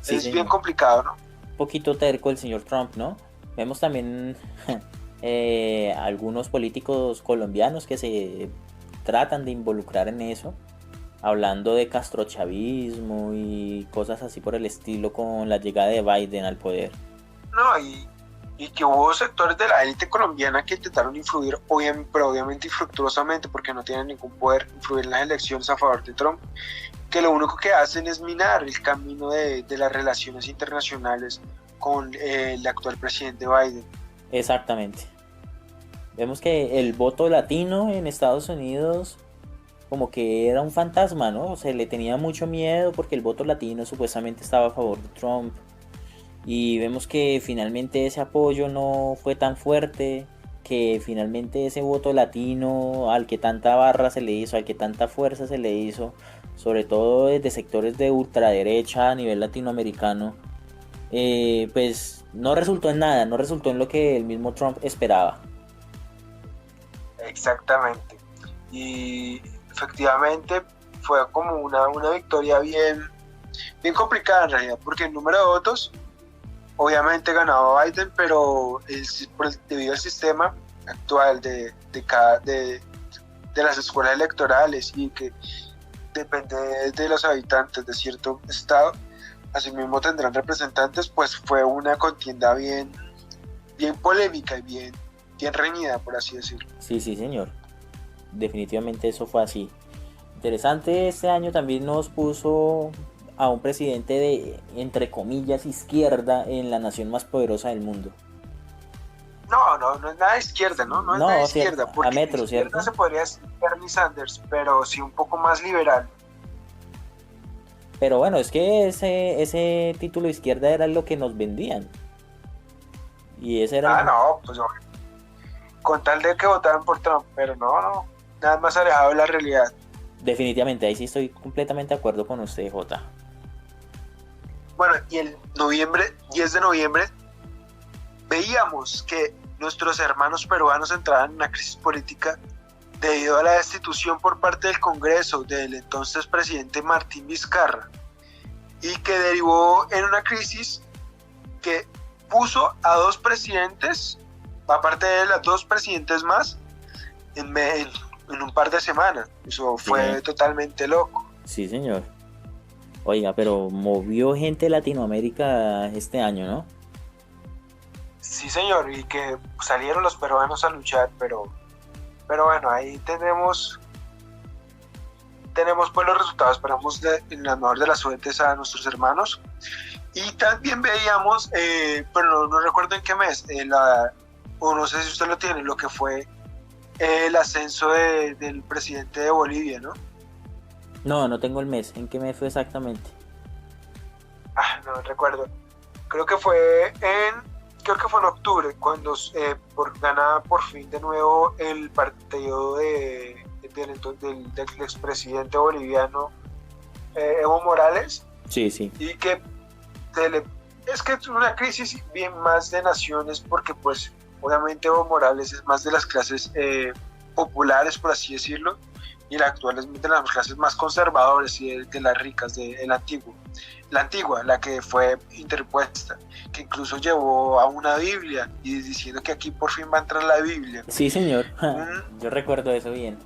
Sí, es bien complicado, ¿no? Un poquito terco el señor Trump, ¿no? Vemos también algunos políticos colombianos que se tratan de involucrar en eso, hablando de castrochavismo y cosas así por el estilo con la llegada de Biden al poder. No, y que hubo sectores de la élite colombiana que intentaron influir, pero obviamente infructuosamente, porque no tienen ningún poder, influir en las elecciones a favor de Trump, que lo único que hacen es minar el camino de las relaciones internacionales con el actual presidente Biden. Exactamente. Vemos que el voto latino en Estados Unidos como que era un fantasma, ¿no? Se le tenía mucho miedo porque el voto latino supuestamente estaba a favor de Trump. Y vemos que finalmente ese apoyo no fue tan fuerte, que finalmente ese voto latino al que tanta barra se le hizo, al que tanta fuerza se le hizo, sobre todo desde sectores de ultraderecha a nivel latinoamericano, pues no resultó en nada, no resultó en lo que el mismo Trump esperaba. Exactamente. Y efectivamente fue como una victoria bien complicada en realidad, porque el número de votos obviamente ganaba Biden, pero debido al sistema actual de las escuelas electorales y que depende de los habitantes de cierto estado, asimismo tendrán representantes, pues fue una contienda bien polémica y bien reñida, por así decirlo. Sí, señor. Definitivamente eso fue así. Interesante, este año también nos puso a un presidente de, entre comillas, izquierda en la nación más poderosa del mundo. No es nada de izquierda, ¿no? No es nada de izquierda, porque a metro, ¿cierto? No se podría decir Bernie Sanders, pero sí un poco más liberal. Pero bueno, es que ese título de izquierda era lo que nos vendían. Y ese era... no, pues con tal de que votaran por Trump, pero no, nada más alejado de la realidad. Definitivamente, ahí sí estoy completamente de acuerdo con usted, Jota. Bueno, y el 10 de noviembre, veíamos que nuestros hermanos peruanos entraban en una crisis política debido a la destitución por parte del Congreso del entonces presidente Martín Vizcarra, y que derivó en una crisis que puso a dos presidentes, aparte de las dos presidentes más, en en un par de semanas. Eso fue totalmente loco. Sí, señor. Oiga, pero movió gente de Latinoamérica este año, ¿no? Sí, señor, y que salieron los peruanos a luchar, pero bueno, ahí tenemos pues los resultados. Esperamos en la mejor de las suertes a nuestros hermanos. Y también veíamos, pero no recuerdo en qué mes, o no sé si usted lo tiene, lo que fue el ascenso del presidente de Bolivia, ¿no? No tengo el mes. ¿En qué mes fue exactamente? No recuerdo. Creo que fue en octubre, cuando gana por fin de nuevo el partido del expresidente boliviano Evo Morales. Sí. Y que es que es una crisis bien más de naciones, porque pues obviamente Evo Morales es más de las clases populares, por así decirlo, y el actual es de las clases más conservadoras y de las ricas, la antigua, la que fue interpuesta, que incluso llevó a una Biblia y diciendo que aquí por fin va a entrar la Biblia. Sí, señor. Yo recuerdo eso bien.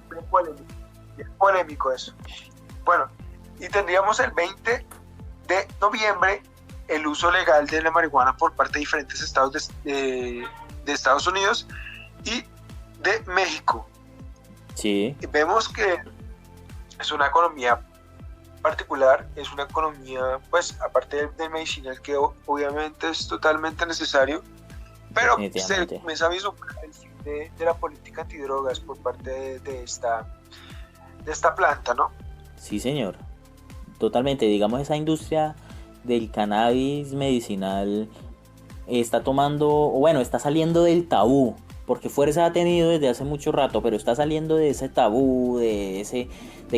Bien polémico eso. Bueno, y tendríamos el 20 de noviembre el uso legal de la marihuana por parte de diferentes estados de Estados Unidos y de México. Sí. Y vemos que es una economía particular, es una economía, pues, aparte del medicinal, que obviamente es totalmente necesario, pero se comienza a vislumbrar el fin de la política antidrogas por parte de esta planta, ¿no? Sí, señor. Totalmente. Digamos, esa industria del cannabis medicinal está está saliendo del tabú, porque fuerza ha tenido desde hace mucho rato, pero está saliendo de ese tabú, de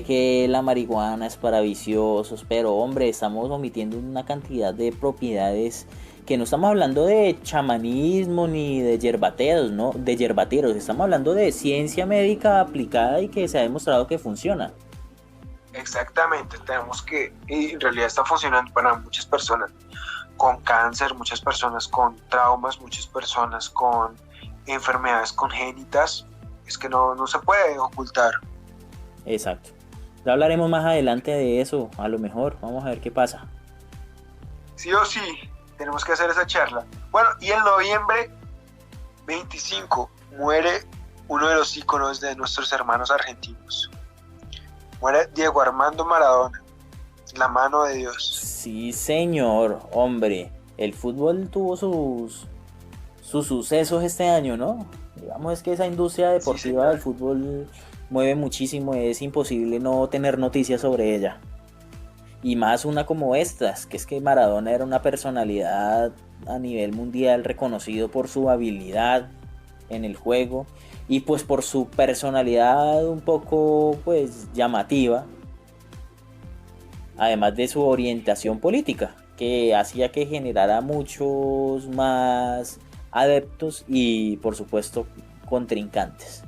que la marihuana es para viciosos. Pero hombre, estamos omitiendo una cantidad de propiedades, que no estamos hablando de chamanismo ni de yerbateros, ¿no? De yerbateros, estamos hablando de ciencia médica aplicada y que se ha demostrado que funciona. Exactamente, y en realidad está funcionando para muchas personas con cáncer, muchas personas con traumas, muchas personas con enfermedades congénitas. Es que no se puede ocultar. Exacto. Ya hablaremos más adelante de eso, a lo mejor. Vamos a ver qué pasa. Sí o sí, tenemos que hacer esa charla. Bueno, y en noviembre 25 muere uno de los íconos de nuestros hermanos argentinos. Muere Diego Armando Maradona, la mano de Dios. Sí, señor, hombre. El fútbol tuvo sus sucesos este año, ¿no? Digamos, es que esa industria deportiva del fútbol mueve muchísimo, es imposible no tener noticias sobre ella. Y más una como estas, que es que Maradona era una personalidad a nivel mundial reconocido por su habilidad en el juego y pues por su personalidad un poco pues llamativa, además de su orientación política, que hacía que generara muchos más adeptos y por supuesto contrincantes,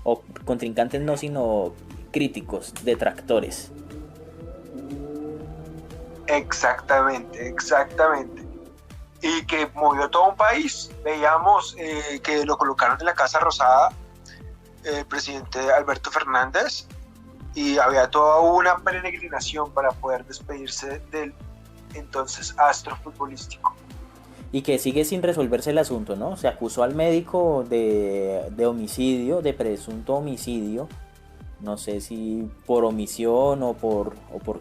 o contrincantes no, sino críticos, detractores. Exactamente. Y que movió todo un país. Veíamos que lo colocaron en la Casa Rosada, el presidente Alberto Fernández, y había toda una peregrinación para poder despedirse del entonces astro futbolístico. Y que sigue sin resolverse el asunto, ¿no? Se acusó al médico de homicidio, de presunto homicidio, no sé si por omisión o por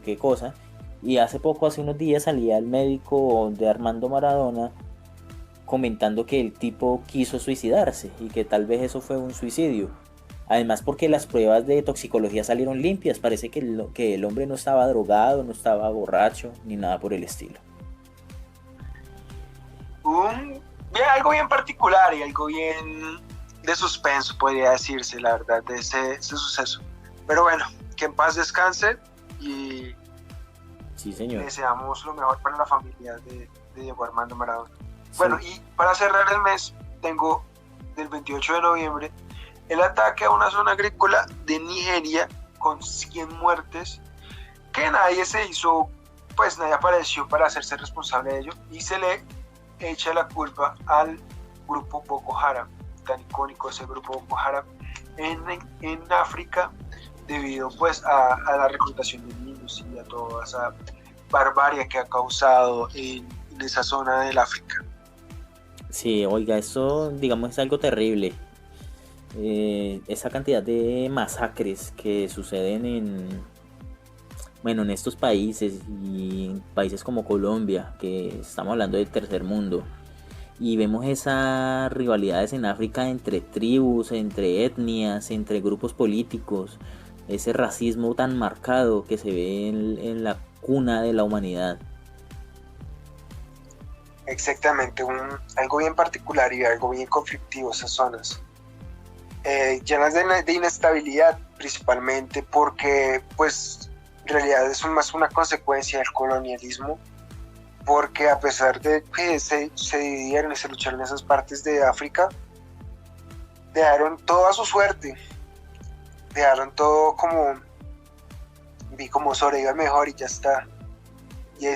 qué cosa. Y hace unos días salía el médico de Armando Maradona comentando que el tipo quiso suicidarse y que tal vez eso fue un suicidio. Además, porque las pruebas de toxicología salieron limpias, parece que el hombre no estaba drogado, no estaba borracho, ni nada por el estilo. Algo bien particular y algo bien de suspenso, podría decirse, la verdad, de ese suceso. Pero bueno, que en paz descanse y sí, señor. Deseamos lo mejor para la familia de Diego Armando Maradona. Sí. Bueno, y para cerrar el mes, tengo del 28 de noviembre el ataque a una zona agrícola de Nigeria con 100 muertes, que nadie apareció para hacerse responsable de ello, y se le echa la culpa al grupo Boko Haram, tan icónico ese grupo Boko Haram, en África debido pues a la reclutación de niños y a toda esa barbarie que ha causado en esa zona del África. Sí, oiga, eso digamos es algo terrible. Esa cantidad de masacres que suceden en estos países y en países como Colombia, que estamos hablando del tercer mundo, y vemos esas rivalidades en África entre tribus, entre etnias, entre grupos políticos, ese racismo tan marcado que se ve en la cuna de la humanidad. Exactamente, algo bien particular y algo bien conflictivo esas zonas, llenas de inestabilidad, principalmente porque pues en realidad es más una consecuencia del colonialismo, porque a pesar de que se dividieron y se lucharon en esas partes de África, dejaron todo a su suerte, dejaron todo como sobreviva mejor y ya está, y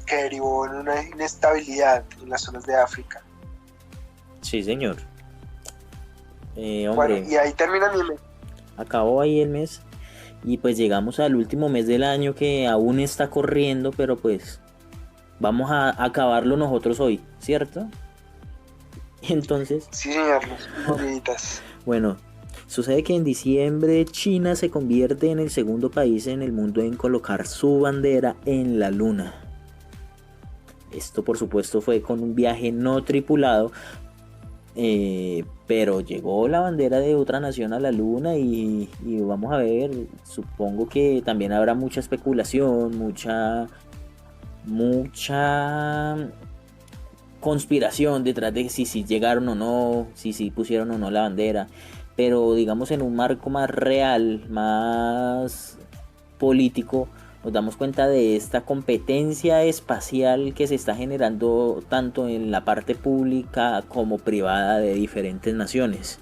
que derivó en una inestabilidad en las zonas de África. Sí, señor. Hombre, bueno, y ahí termina mi mes. Acabó ahí el mes y pues llegamos al último mes del año que aún está corriendo, pero pues vamos a acabarlo nosotros hoy, ¿cierto? Entonces... Sí, señor, bonitas. Bueno, sucede que en diciembre China se convierte en el segundo país en el mundo en colocar su bandera en la luna. Esto por supuesto fue con un viaje no tripulado, pero llegó la bandera de otra nación a la luna y vamos a ver, supongo que también habrá mucha especulación, mucha conspiración detrás de si llegaron o no, si pusieron o no la bandera, pero digamos en un marco más real, más político, nos damos cuenta de esta competencia espacial que se está generando tanto en la parte pública como privada de diferentes naciones.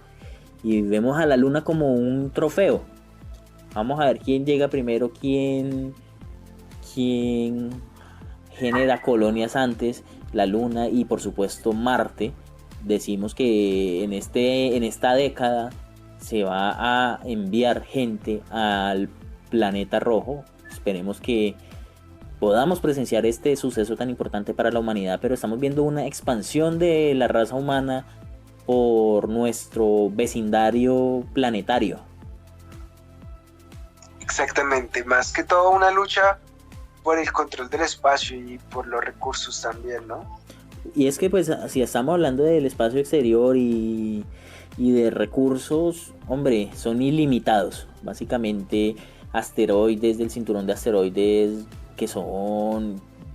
Y vemos a la luna como un trofeo. Vamos a ver quién llega primero, quién genera colonias antes, la luna y por supuesto Marte. Decimos que en esta década se va a enviar gente al planeta rojo. Esperemos que podamos presenciar este suceso tan importante para la humanidad, pero estamos viendo una expansión de la raza humana por nuestro vecindario planetario. Exactamente, más que todo una lucha por el control del espacio y por los recursos también, ¿no? Y es que pues si estamos hablando del espacio exterior y de recursos, hombre, son ilimitados. Básicamente asteroides del cinturón de asteroides que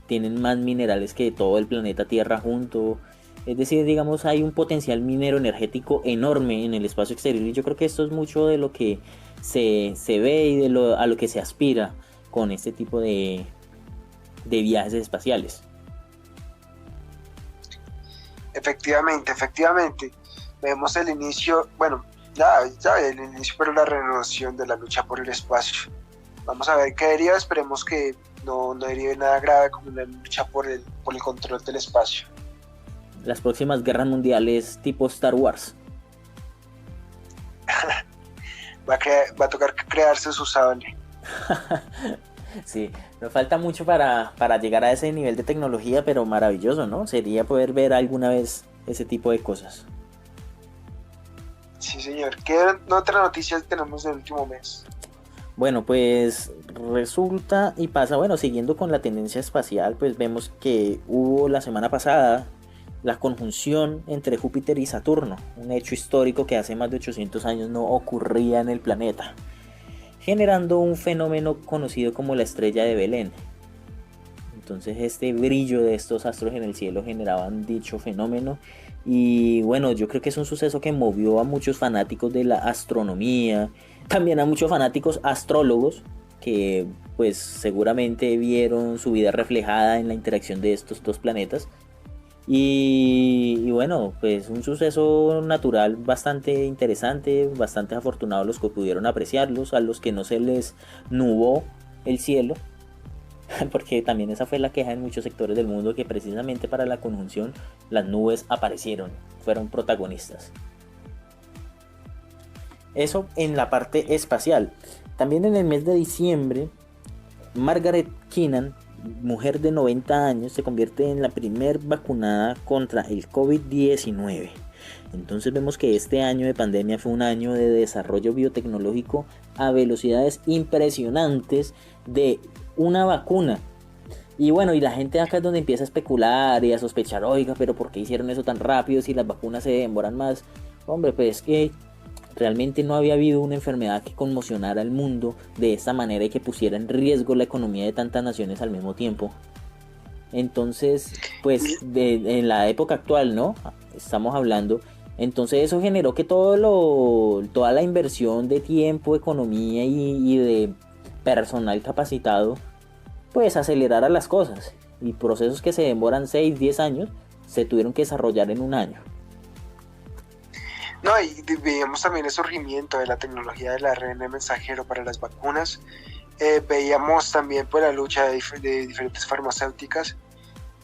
tienen más minerales que todo el planeta Tierra junto. Es decir, digamos, hay un potencial minero energético enorme en el espacio exterior y yo creo que esto es mucho de lo que se ve y a lo que se aspira con este tipo de viajes espaciales. Efectivamente. Vemos el inicio, bueno, ya el inicio, pero la renovación de la lucha por el espacio. Vamos a ver qué deriva, esperemos que no derive nada grave como una lucha por el control del espacio. Las próximas guerras mundiales tipo Star Wars. Va a tocar crearse su sable. Sí, nos falta mucho para llegar a ese nivel de tecnología, pero maravilloso, ¿no? Sería poder ver alguna vez ese tipo de cosas. Sí, señor. ¿Qué otras noticias tenemos del último mes? Bueno, pues resulta y pasa, bueno, siguiendo con la tendencia espacial, pues vemos que hubo la semana pasada la conjunción entre Júpiter y Saturno, un hecho histórico que hace más de 800 años no ocurría en el planeta, generando un fenómeno conocido como la estrella de Belén. Entonces este brillo de estos astros en el cielo generaban dicho fenómeno y bueno, yo creo que es un suceso que movió a muchos fanáticos de la astronomía, también a muchos fanáticos astrólogos que pues seguramente vieron su vida reflejada en la interacción de estos dos planetas. Y bueno, pues un suceso natural bastante interesante, bastante afortunados los que pudieron apreciarlos, a los que no se les nubó el cielo, porque también esa fue la queja en muchos sectores del mundo, que precisamente para la conjunción las nubes aparecieron, fueron protagonistas. Eso en la parte espacial. También en el mes de diciembre, Margaret Keenan, mujer de 90 años, se convierte en la primer vacunada contra el COVID-19. Entonces vemos que este año de pandemia fue un año de desarrollo biotecnológico a velocidades impresionantes de una vacuna. Y bueno, y la gente acá es donde empieza a especular y a sospechar, oiga, pero ¿por qué hicieron eso tan rápido si las vacunas se demoran más? Hombre, pues es que realmente no había habido una enfermedad que conmocionara al mundo de esta manera y que pusiera en riesgo la economía de tantas naciones al mismo tiempo. Entonces, pues en la época actual, ¿no? Estamos hablando. Entonces eso generó que toda la inversión de tiempo, economía y de personal capacitado, pues acelerara las cosas. Y procesos que se demoran 6, 10 años, se tuvieron que desarrollar en un año. No, y veíamos también el surgimiento de la tecnología del ARN mensajero para las vacunas. Veíamos también pues, la lucha de diferentes farmacéuticas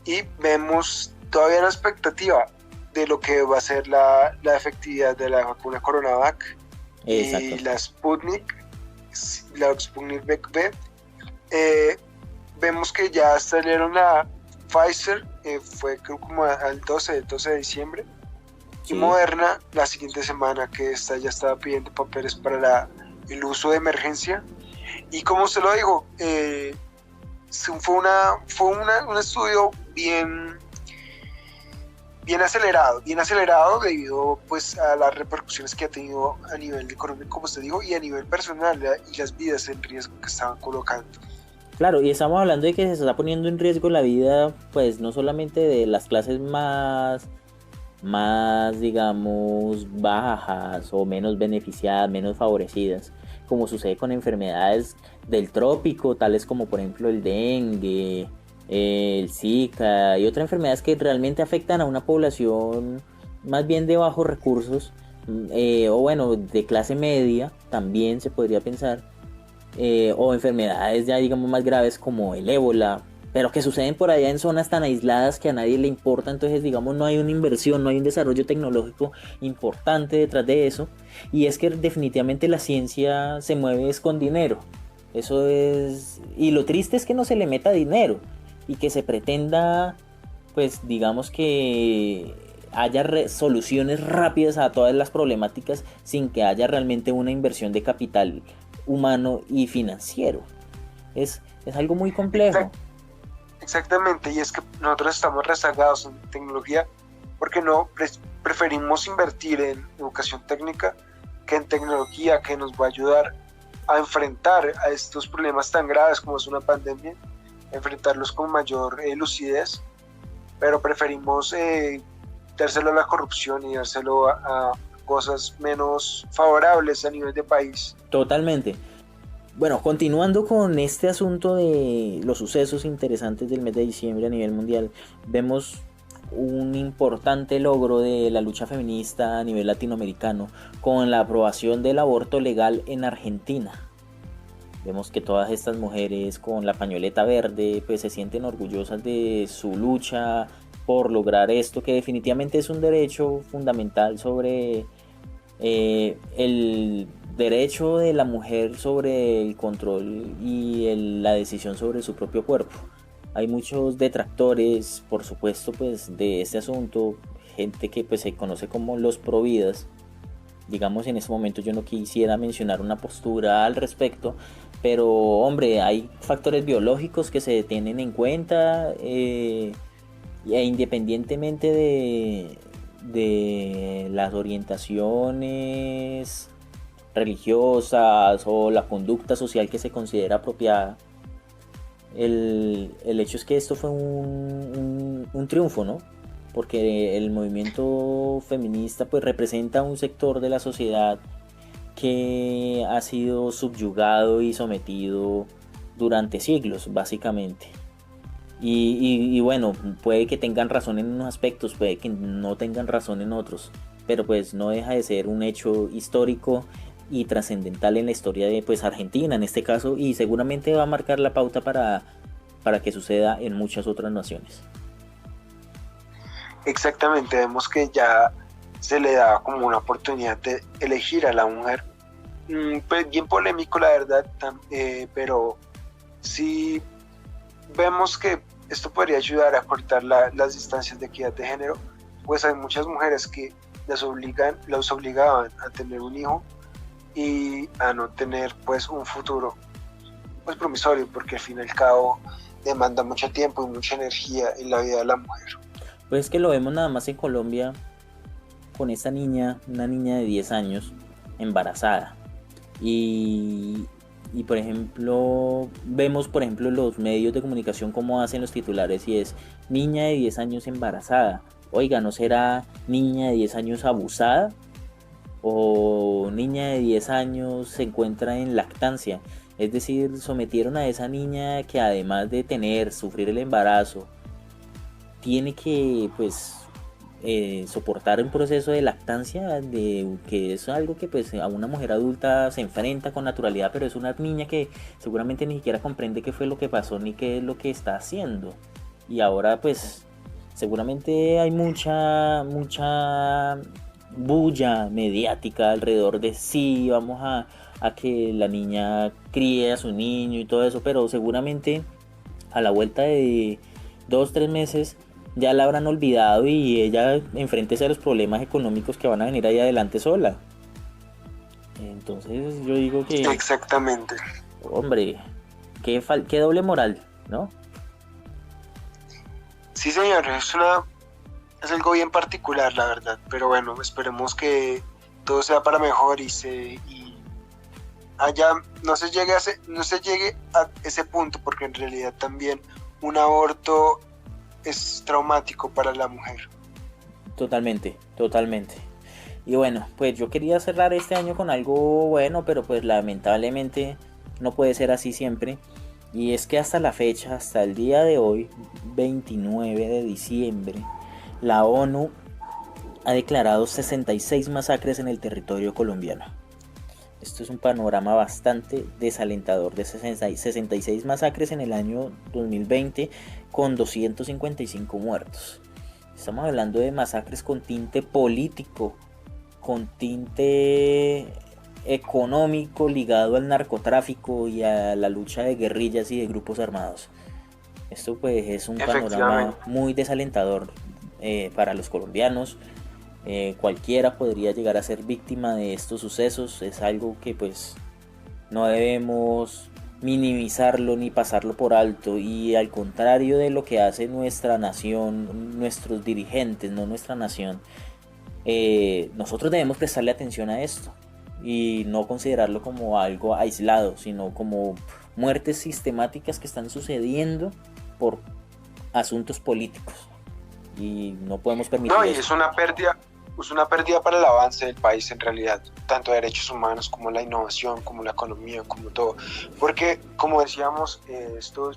y vemos todavía la expectativa de lo que va a ser la efectividad de la vacuna Coronavac. Exacto. Y la Sputnik V. Vemos que ya salieron la Pfizer, fue creo como el 12 de diciembre. Sí. Y Moderna la siguiente semana, que ya estaba pidiendo papeles para el uso de emergencia. Y como se lo digo, fue un estudio bien acelerado debido pues a las repercusiones que ha tenido a nivel económico, como usted dijo, y a nivel personal, y las vidas en riesgo que estaban colocando. Claro, y estamos hablando de que se está poniendo en riesgo la vida, pues no solamente de las clases más digamos bajas o menos beneficiadas, menos favorecidas, como sucede con enfermedades del trópico, tales como por ejemplo el dengue, el Zika y otras enfermedades que realmente afectan a una población más bien de bajos recursos, o bueno, de clase media también se podría pensar, o enfermedades ya digamos más graves como el ébola, pero que suceden por allá en zonas tan aisladas que a nadie le importa. Entonces digamos no hay una inversión, no hay un desarrollo tecnológico importante detrás de eso, y es que definitivamente la ciencia se mueve es con dinero. Eso es, y lo triste es que no se le meta dinero y que se pretenda, pues digamos que haya soluciones rápidas a todas las problemáticas sin que haya realmente una inversión de capital humano y financiero. Es algo muy complejo. Exactamente, y es que nosotros estamos rezagados en tecnología porque no preferimos invertir en educación técnica que en tecnología que nos va a ayudar a enfrentar a estos problemas tan graves como es una pandemia, enfrentarlos con mayor lucidez, pero preferimos dárselo a la corrupción y dárselo a cosas menos favorables a nivel de país. Totalmente. Bueno, continuando con este asunto de los sucesos interesantes del mes de diciembre a nivel mundial, vemos un importante logro de la lucha feminista a nivel latinoamericano con la aprobación del aborto legal en Argentina. Vemos que todas estas mujeres con la pañoleta verde pues se sienten orgullosas de su lucha por lograr esto, que definitivamente es un derecho fundamental sobre el derecho de la mujer sobre el control y la decisión sobre su propio cuerpo. Hay muchos detractores, por supuesto, pues de este asunto, gente que pues se conoce como los providas. Digamos, en este momento yo no quisiera mencionar una postura al respecto, pero hombre, hay factores biológicos que se tienen en cuenta, e independientemente de las orientaciones religiosas o la conducta social que se considera apropiada, el hecho es que esto fue un triunfo, ¿no? Porque el movimiento feminista pues representa un sector de la sociedad que ha sido subyugado y sometido durante siglos, básicamente. Y bueno, puede que tengan razón en unos aspectos, puede que no tengan razón en otros, pero pues no deja de ser un hecho histórico y trascendental en la historia de pues Argentina en este caso, y seguramente va a marcar la pauta para que suceda en muchas otras naciones. Exactamente, vemos que ya se le da como una oportunidad de elegir a la mujer pues bien polémico la verdad, pero sí vemos que esto podría ayudar a cortar las distancias de equidad de género, pues hay muchas mujeres que las obligaban a tener un hijo y a no tener pues un futuro pues promisorio, porque al fin y al cabo demanda mucho tiempo y mucha energía en la vida de la mujer. Pues es que lo vemos nada más en Colombia con esta niña, una niña de 10 años embarazada. Y por ejemplo, vemos por ejemplo los medios de comunicación cómo hacen los titulares y es niña de 10 años embarazada. Oiga, ¿no será niña de 10 años abusada? O niña de 10 años se encuentra en lactancia. Es decir, sometieron a esa niña que además de sufrir el embarazo, tiene que pues soportar un proceso de lactancia, que es algo que pues a una mujer adulta se enfrenta con naturalidad, pero es una niña que seguramente ni siquiera comprende qué fue lo que pasó ni qué es lo que está haciendo. Y ahora pues seguramente hay mucha bulla mediática alrededor de sí, vamos a que la niña críe a su niño y todo eso, pero seguramente a la vuelta de 2-3 meses ya la habrán olvidado y ella enfréntese a los problemas económicos que van a venir ahí adelante sola. Entonces yo digo que... Exactamente. Hombre, qué doble moral, ¿no? Sí, señor, es algo bien particular, la verdad, pero bueno, esperemos que todo sea para mejor y allá no se llegue a ese punto, porque en realidad también un aborto es traumático para la mujer. Totalmente. Y bueno, pues yo quería cerrar este año con algo bueno, pero pues lamentablemente no puede ser así siempre. Y es que hasta la fecha, hasta el día de hoy, 29 de diciembre, la ONU ha declarado 66 masacres en el territorio colombiano. Esto es un panorama bastante desalentador, de 66 masacres en el año 2020 con 255 muertos. Estamos hablando de masacres con tinte político, con tinte económico ligado al narcotráfico y a la lucha de guerrillas y de grupos armados. Esto pues es un panorama muy desalentador para los colombianos. Cualquiera podría llegar a ser víctima de estos sucesos. Es algo que pues no debemos minimizarlo ni pasarlo por alto, y al contrario de lo que hace nuestra nación, nuestros dirigentes, no nuestra nación, nosotros debemos prestarle atención a esto y no considerarlo como algo aislado, sino como muertes sistemáticas que están sucediendo por asuntos políticos, y no podemos permitir eso. Y es una pérdida para el avance del país en realidad, tanto de derechos humanos como la innovación, como la economía, como todo, porque como decíamos, esto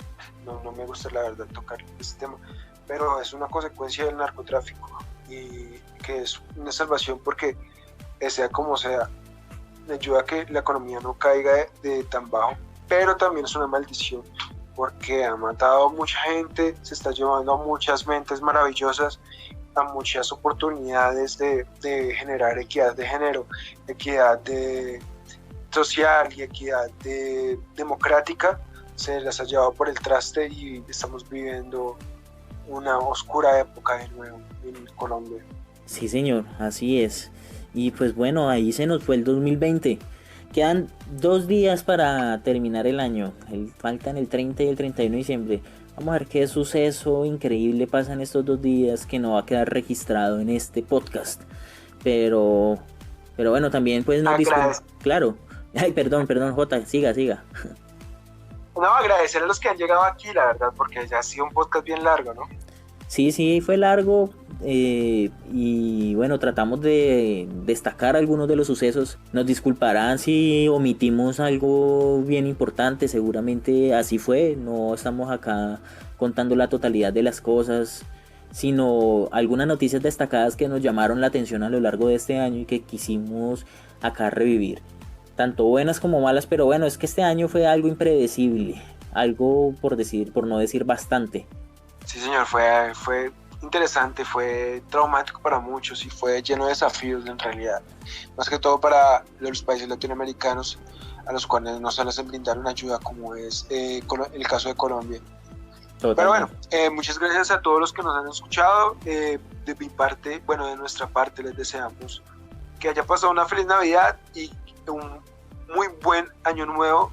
no me gusta la verdad tocar este tema, pero es una consecuencia del narcotráfico y que es una salvación, porque sea como sea, ayuda a que la economía no caiga de tan bajo, pero también es una maldición porque ha matado a mucha gente, se está llevando a muchas mentes maravillosas, a muchas oportunidades de generar equidad de género, equidad social y equidad democrática, se las ha llevado por el traste y estamos viviendo una oscura época de nuevo en Colombia. Sí, señor, así es. Y pues bueno, ahí se nos fue el 2020. Quedan 2 días para terminar el año. Faltan el 30 y el 31 de diciembre. Vamos a ver qué suceso increíble pasa en estos 2 días que no va a quedar registrado en este podcast. Pero bueno, también pues nos disculpamos. Claro. Ay, perdón, Jota, siga. No, agradecer a los que han llegado aquí, la verdad, porque ya ha sido un podcast bien largo, ¿no? Sí, fue largo. Y bueno, tratamos de destacar algunos de los sucesos. Nos disculparán si omitimos algo bien importante, seguramente así fue. No estamos acá contando la totalidad de las cosas, sino algunas noticias destacadas que nos llamaron la atención a lo largo de este año y que quisimos acá revivir, tanto buenas como malas. Pero bueno, es que este año fue algo impredecible, algo por no decir bastante. Sí, señor, fue interesante, fue traumático para muchos y fue lleno de desafíos en realidad, más que todo para los países latinoamericanos a los cuales no se les brindaron ayuda, como es el caso de Colombia. Totalmente. Pero bueno, muchas gracias a todos los que nos han escuchado. De mi parte, bueno, de nuestra parte, les deseamos que haya pasado una feliz Navidad y un muy buen año nuevo,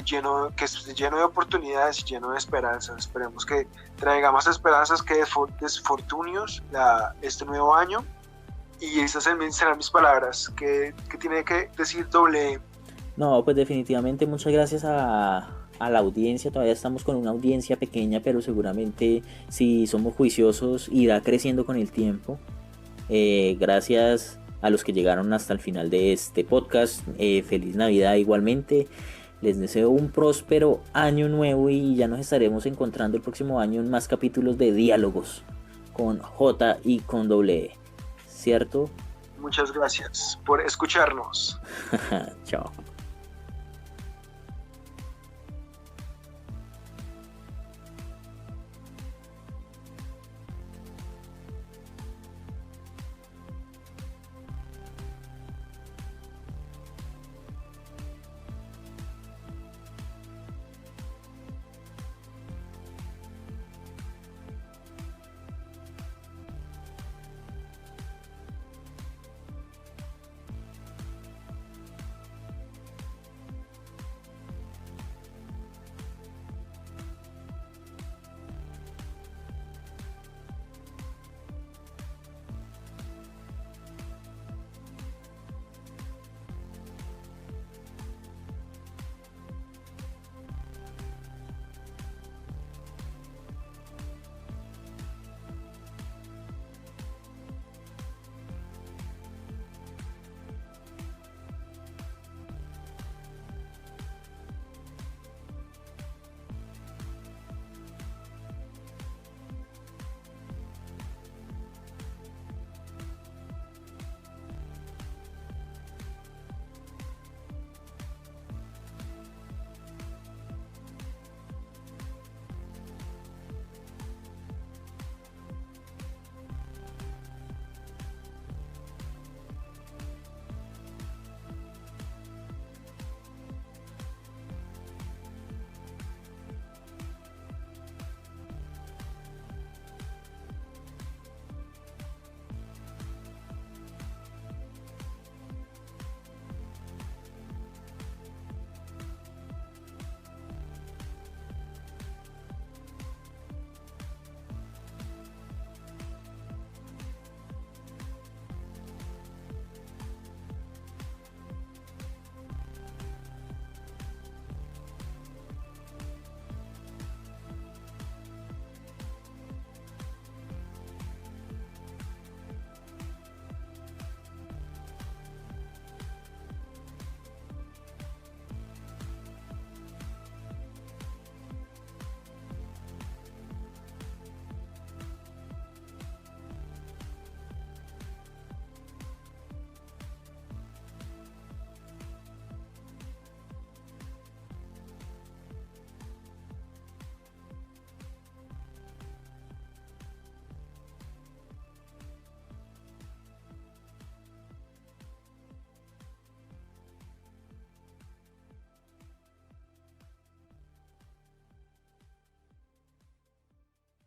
lleno de oportunidades y lleno de esperanzas. Esperemos que traiga más esperanzas que desfortunios este nuevo año. Y esas serán mis palabras. ¿Qué tiene que decir Doble? No, pues definitivamente muchas gracias a la audiencia. Todavía estamos con una audiencia pequeña, pero seguramente si somos juiciosos irá creciendo con el tiempo. Gracias a los que llegaron hasta el final de este podcast. Feliz Navidad igualmente. Les deseo un próspero año nuevo y ya nos estaremos encontrando el próximo año en más capítulos de Diálogos con J y con E. ¿Cierto? Muchas gracias por escucharnos. Chao.